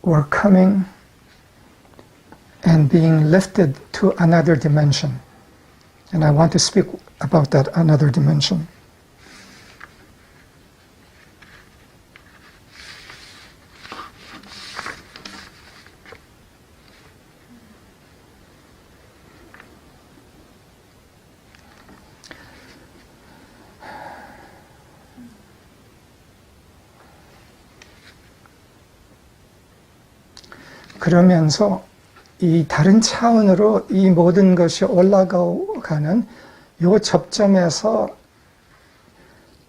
were coming and being lifted to another dimension. And I want to speak about that another dimension. 그러면서 이 다른 차원으로 이 모든 것이 올라가는 이 접점에서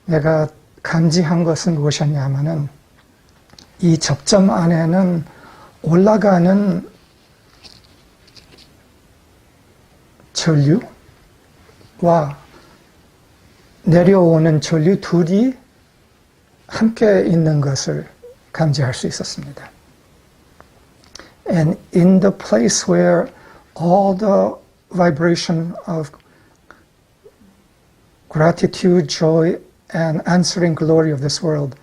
내가 감지한 것은 무엇이냐 하면은 이 접점 안에는 올라가는 전류와 내려오는 전류 둘이 함께 있는 것을 감지할 수 있었습니다. And in the place where all the vibration of gratitude, joy, and answering glory of this world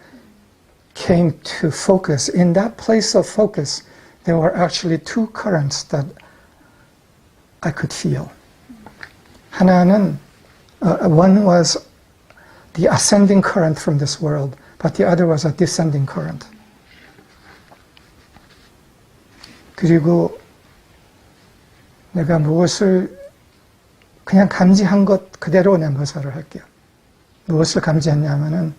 came to focus, in that place of focus, there were actually two currents that I could feel. 하나는, one was the ascending current from this world, but the other was a descending current. 그리고 내가 무엇을 그냥 감지한 것 그대로 내 묘사를 할게요. 무엇을 감지했냐면은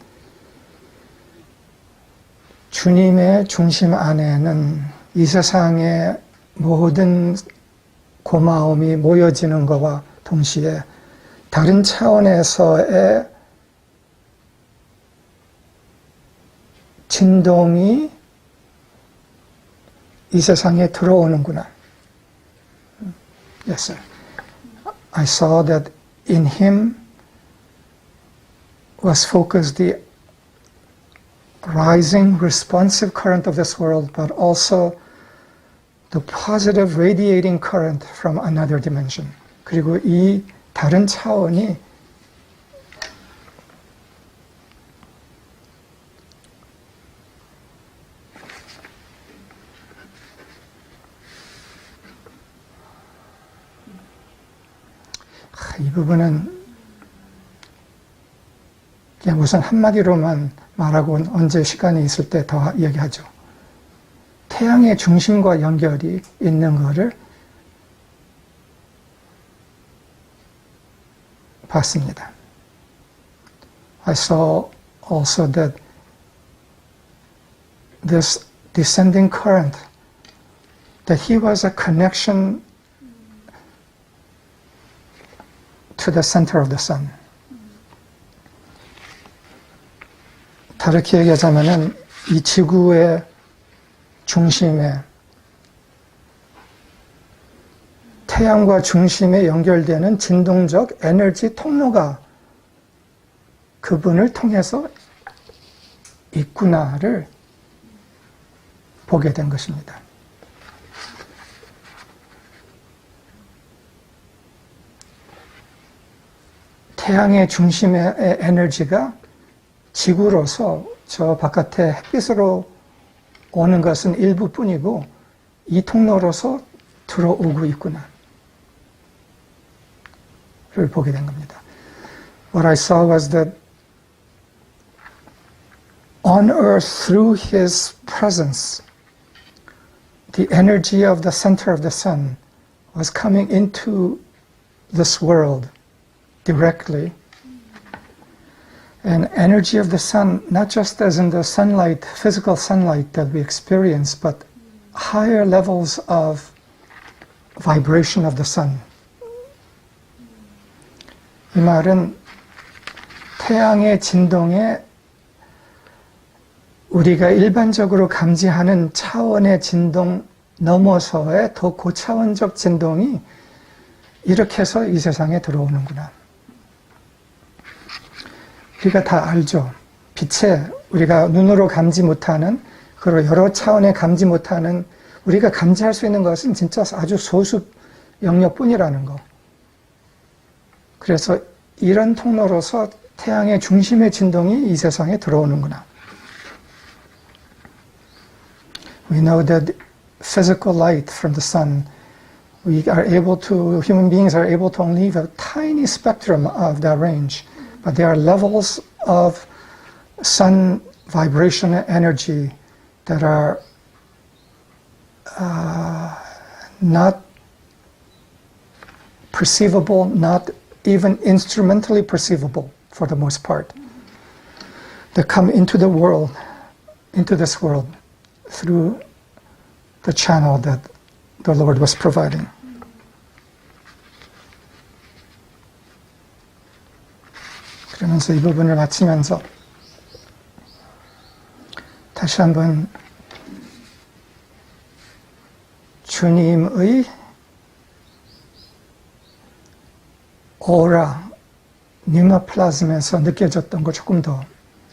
주님의 중심 안에는 이 세상의 모든 고마움이 모여지는 것과 동시에 다른 차원에서의 진동이 이 세상에 들어오는구나. Yes, sir. I saw that in him was focused the rising responsive current of this world, but also the positive radiating current from another dimension. 그리고 이 다른 차원이 이 부분은 그냥 우선 한마디로만 말하고 언제 시간이 있을 때 더 얘기하죠. 태양의 중심과 연결이 있는 것을 봤습니다. I saw also that this descending current, that he was a connection to the center of the sun. 다르게 얘기하자면은 이 지구의 중심에 태양과 중심에 연결되는 진동적 에너지 통로가 그분을 통해서 있구나를 보게 된 것입니다. 태양의 중심의 에너지가 지구로서 저 바깥에 햇빛으로 오는 것은 일부뿐이고 이 통로로서 들어오고 있구나 를 보게 된 겁니다. What I saw was that on earth through his presence the energy of the center of the sun was coming into this world directly. And energy of the sun, not just as in the sunlight, physical sunlight that we experience, but higher levels of vibration of the sun. 이 말은 태양의 진동에 우리가 일반적으로 감지하는 차원의 진동 넘어서의 더 고차원적 진동이 이렇게 해서 이 세상에 들어오는구나. 우리가 다 알죠. 빛에 우리가 눈으로 감지 못하는, 그리고 여러 차원에 감지 못하는, 우리가 감지할 수 있는 것은 진짜 아주 소수 영역뿐이라는 거. 그래서 이런 통로로서 태양의 중심의 진동이 이 세상에 들어오는구나. We know that physical light from the sun, human beings are able to only have a tiny spectrum of that range, but there are levels of sun vibration and energy that are not perceivable, not even instrumentally perceivable for the most part, that come into the world, into this world, through the channel that the Lord was providing. 그러면서 이 부분을 마치면서 다시 한번 주님의 오라, 뉴마플라즘에서 느껴졌던 거 조금 더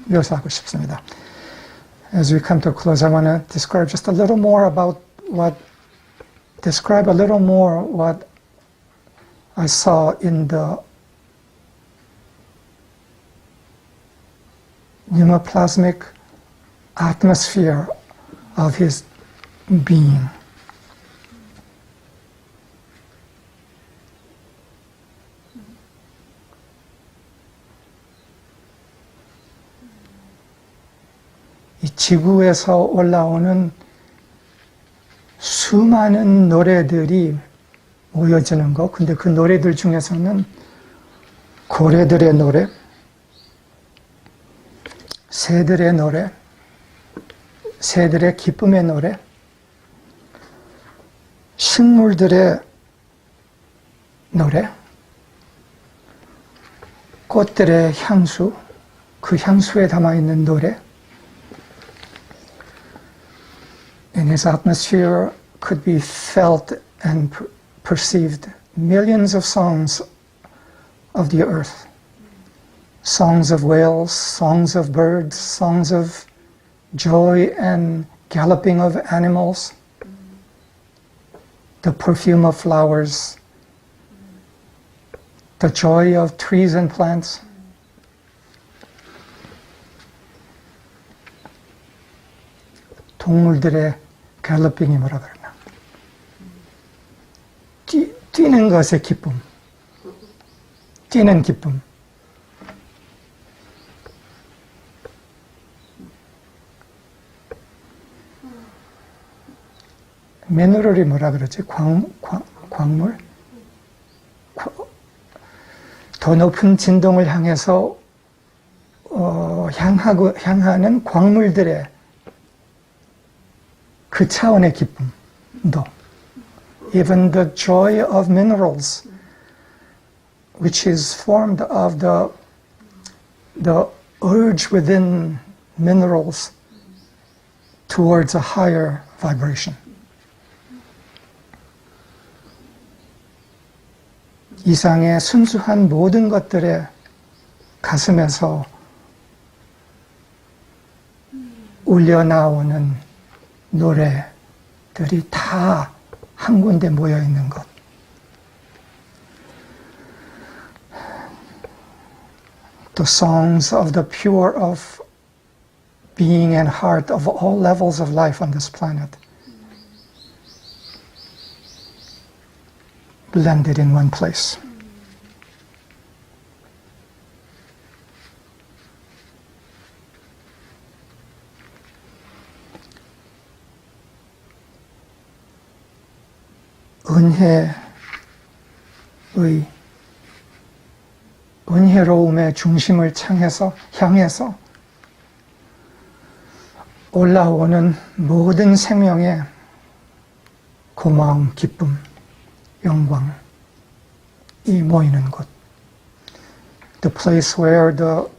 묘사하고 싶습니다. As we come to a close, I want to describe just a little more about describe a little more what I saw in the pneumoplasmic atmosphere of his being. 이 지구에서 올라오는 수많은 노래들이 모여지는 것, 근데 그 노래들 중에서는 고래들의 노래, 새들의 노래, 새들의 기쁨의 노래, 식물들의 노래, 꽃들의 향수, 그 향수에 담아있는 노래, in his atmosphere could be felt and perceived millions of songs of the earth. Songs of whales, songs of birds, songs of joy and galloping of animals, the perfume of flowers, the joy of trees and plants. 동물들의 갤러핑이 뭐라 그러나? 뛰는 것의 기쁨. 뛰는 기쁨. 미네랄이 뭐라 그러지? 광물? 더 높은 진동을 향해서 향하는 광물들의 그 차원의 기쁨도, even the joy of minerals, which is formed of the urge within minerals towards a higher vibration. 이상의 순수한 모든 것들의 가슴에서 울려 나오는 노래들이 다 한 군데 모여 있는 것. The songs of the pure of being and heart of all levels of life on this planet, blended in one place. 은혜로움의 중심을 향해서 올라오는 모든 생명의 고마움, 기쁨, 영광이 모이는 곳. The place where the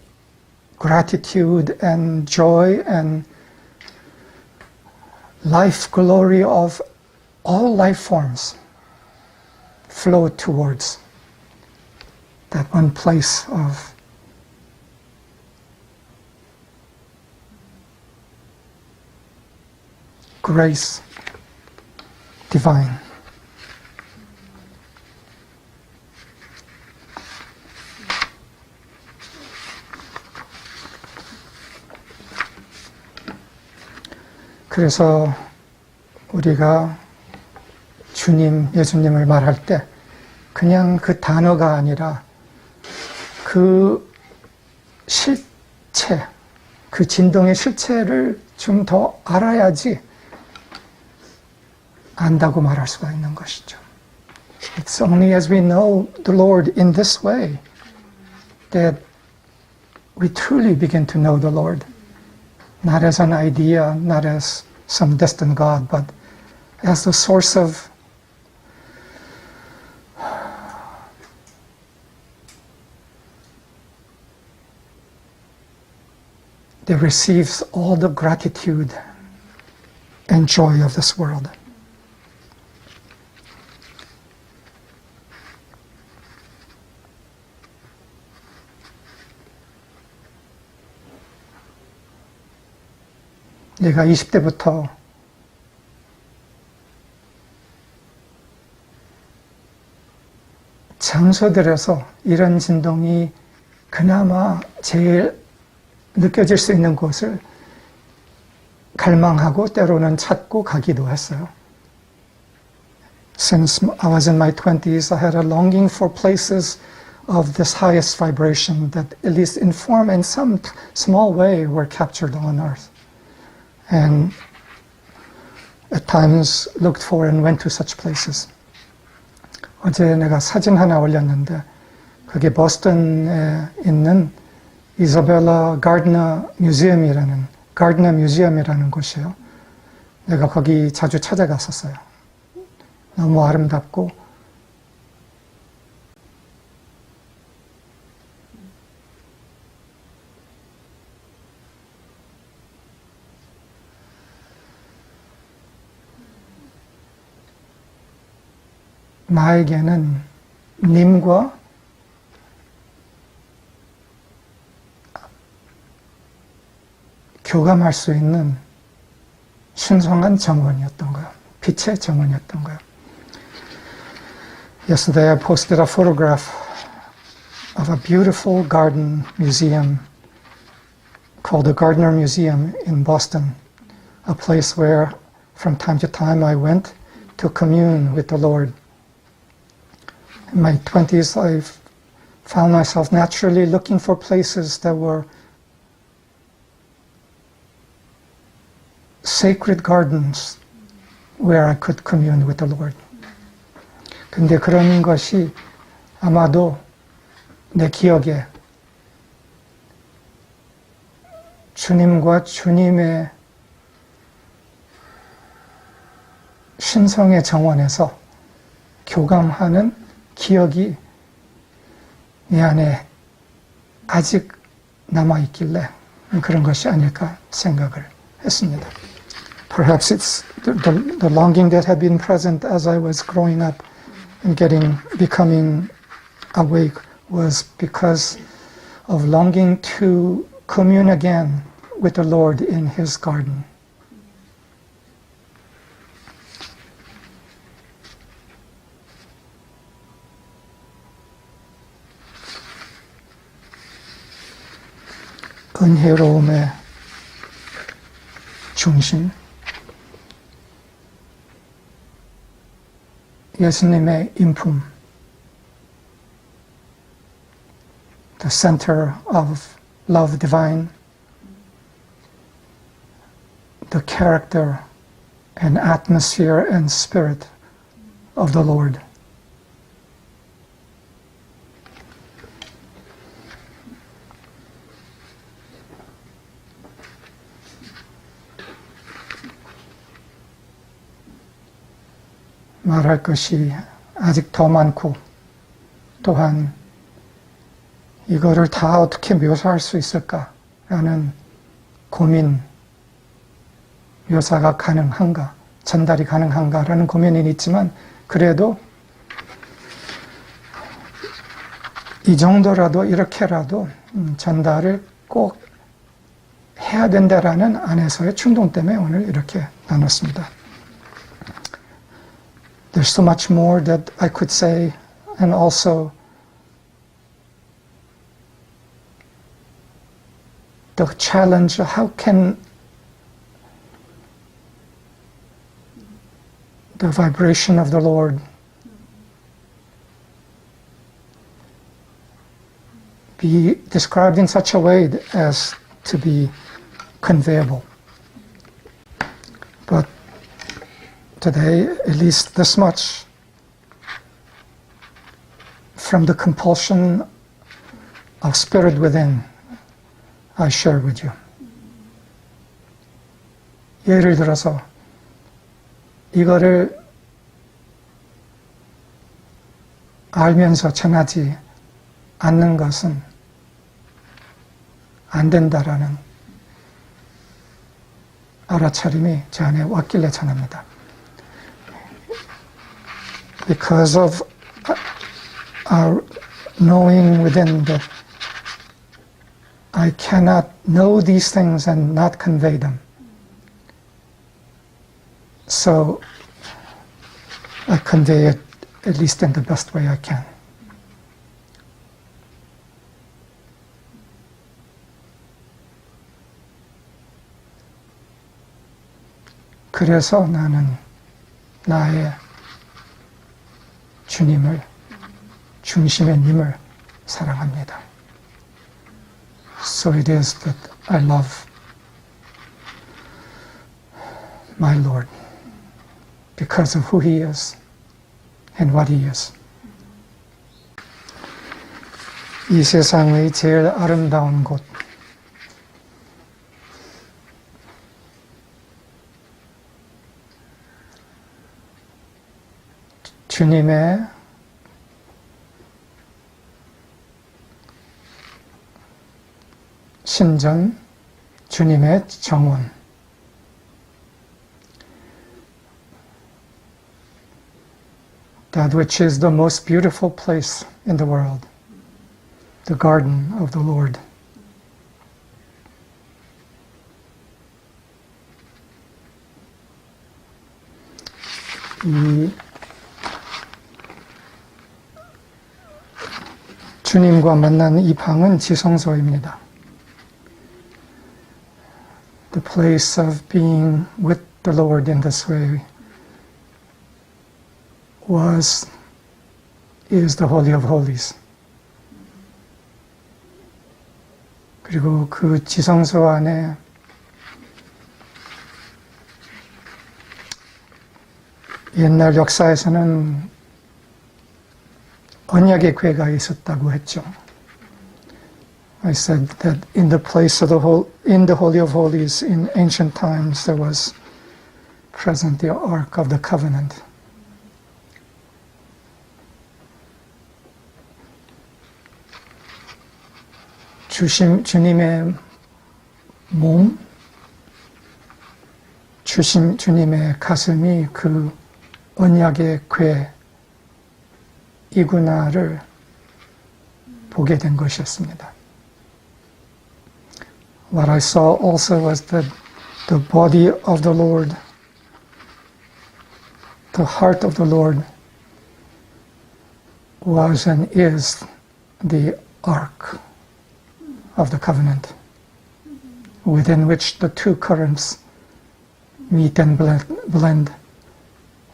gratitude and joy and life glory of all life forms flow towards that one place of grace divine. 그래서 우리가 주님, 예수님을 말할 때 그냥 그 단어가 아니라 그 실체, 그 진동의 실체를 좀 더 알아야지 안다고 말할 수가 있는 것이죠. It's only as we know the Lord in this way that we truly begin to know the Lord. Not as an idea, not as some distant God, but as the source of that receives all the gratitude and joy of this world. 내가 20대부터 장소들에서 이런 진동이 그나마 제일 느껴질 수 있는 곳을 갈망하고 때로는 찾고 가기도 했어요. Since I was in my 20s, I had a longing for places of this highest vibration that at least in form in some small way were captured on earth. And at times looked for and went to such places. 어제 내가 사진 하나 올렸는데 그게 보스턴에 있는 이사벨라 가드너 뮤지엄이라는 곳이에요. 내가 거기 자주 찾아갔었어요. 너무 아름답고 나에게는 님과 교감할 수 있는 신성한 정원이었던 거예요. 빛의 정원이었던 거예요. Yesterday I posted a photograph of a beautiful garden museum called the Gardner Museum in Boston, a place where from time to time I went to commune with the Lord. In my 20s, I found myself naturally looking for places that were sacred gardens where I could commune with the Lord. 근데 그런 것이 아마도 내 기억에 주님과 주님의 신성의 정원에서 교감하는 기억이 내 안에 아직 남아있길래 그런 것이 아닐까 생각을 했습니다. Perhaps it's the longing that had been present as I was growing up and becoming awake was because of longing to commune again with the Lord in His garden. 은혜로움의 중심, 예수님의 인품, the center of love divine, the character and atmosphere and spirit of the Lord. 말할 것이 아직 더 많고 또한 이거를 다 어떻게 묘사할 수 있을까라는 고민, 묘사가 가능한가, 전달이 가능한가라는 고민이 있지만 그래도 이 정도라도 이렇게라도 전달을 꼭 해야 된다라는 안에서의 충동 때문에 오늘 이렇게 나눴습니다. There's so much more that I could say, and also the challenge, how can the vibration of the Lord be described in such a way as to be conveyable. But today, at least this much, from the compulsion of spirit within, I share with you. 예를 들어서 이거를 알면서 전하지 않는 것은 안 된다라는 알아차림이 제 안에 왔길래 전합니다. Because of our knowing within that I cannot know these things and not convey them. So I convey it at least in the best way I can. 그래서 나는 나의 주님을, 중심의 님을 사랑합니다. So it is that I love my Lord because of who He is and what He is. 이 세상의 제일 아름다운 곳, 주님의 신전, 주님의 정원, that which is the most beautiful place in the world, the garden of the Lord. 이 주님과 만나는 이 방은 지성소입니다. The place of being with the Lord in this way is the Holy of Holies. 그리고 그 지성소 안에 옛날 역사에서는 언약의 궤가 있었다고 했죠. I said that in the place of in the Holy of Holies in ancient times there was present the Ark of the Covenant. 주님의 몸, 주님의 가슴이 그 언약의 궤이구나를 보게 된 것이었습니다. What I saw also was that the body of the Lord, the heart of the Lord, was and is the ark of the covenant, within which the two currents meet and blend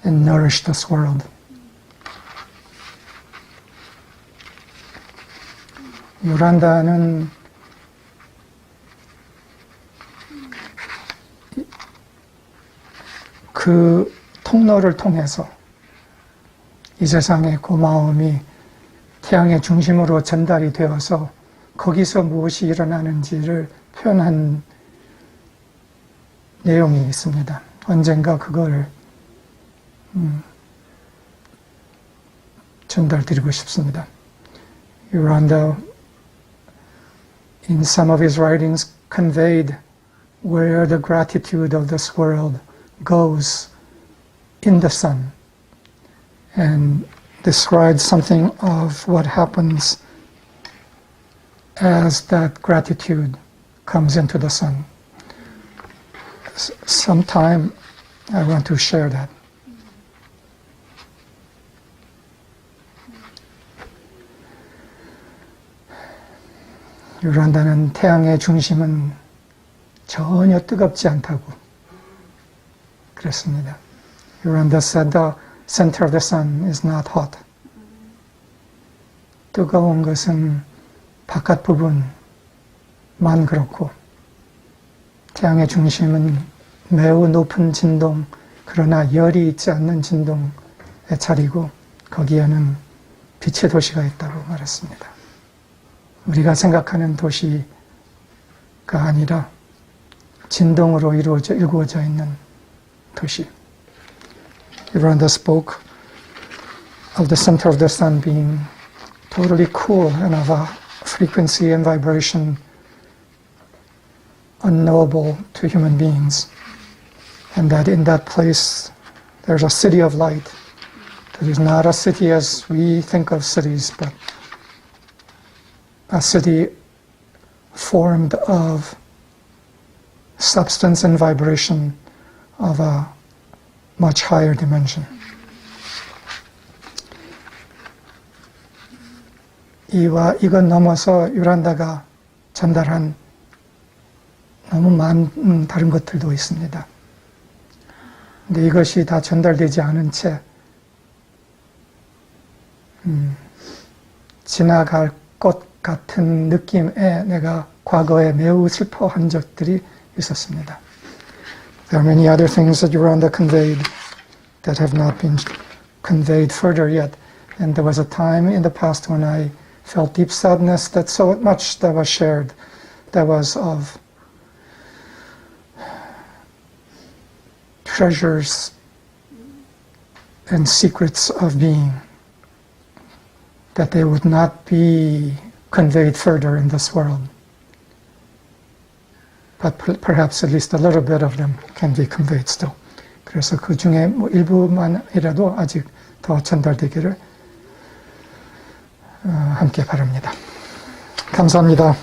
and nourish this world. 요란다는 그 통로를 통해서 이 세상의 고마움이 태양의 중심으로 전달이 되어서 거기서 무엇이 일어나는지를 표현한 내용이 있습니다. 언젠가 그걸 전달드리고 싶습니다. Yoranda, in some of his writings, conveyed where the gratitude of this world goes in the sun, and described something of what happens as that gratitude comes into the sun. Sometime I want to share that. 요란다는 태양의 중심은 전혀 뜨겁지 않다고 그랬습니다. Yoranda said the center of the sun is not hot. 뜨거운 것은 바깥 부분만 그렇고 태양의 중심은 매우 높은 진동, 그러나 열이 있지 않는 진동에 차리고 거기에는 빛의 도시가 있다고 말했습니다. 우리가 생각하는 도시가 아니라 진동으로 일구어져 있는 도시. Yoranda spoke of the center of the sun being totally cool and of a frequency and vibration unknowable to human beings. And that in that place there's a city of light. That is not a city as we think of cities, but a city formed of substance and vibration of a much higher dimension. 이건 넘어서 요란다가 전달한 너무 많은 다른 것들도 있습니다. 근데 이것이 다 전달되지 않은 채 지나갈 것 같은 느낌에 내가 과거에 매우 슬퍼한 적들이 있었습니다. There are many other things that Yoranda conveyed that have not been conveyed further yet. And there was a time in the past when I felt deep sadness that so much that was shared, that was of treasures and secrets of being, that they would not be conveyed further in this world. But perhaps at least a little bit of them can be conveyed still. 그래서 그 중에 뭐 일부만이라도 아직 더 전달되기를 함께 바랍니다. 감사합니다.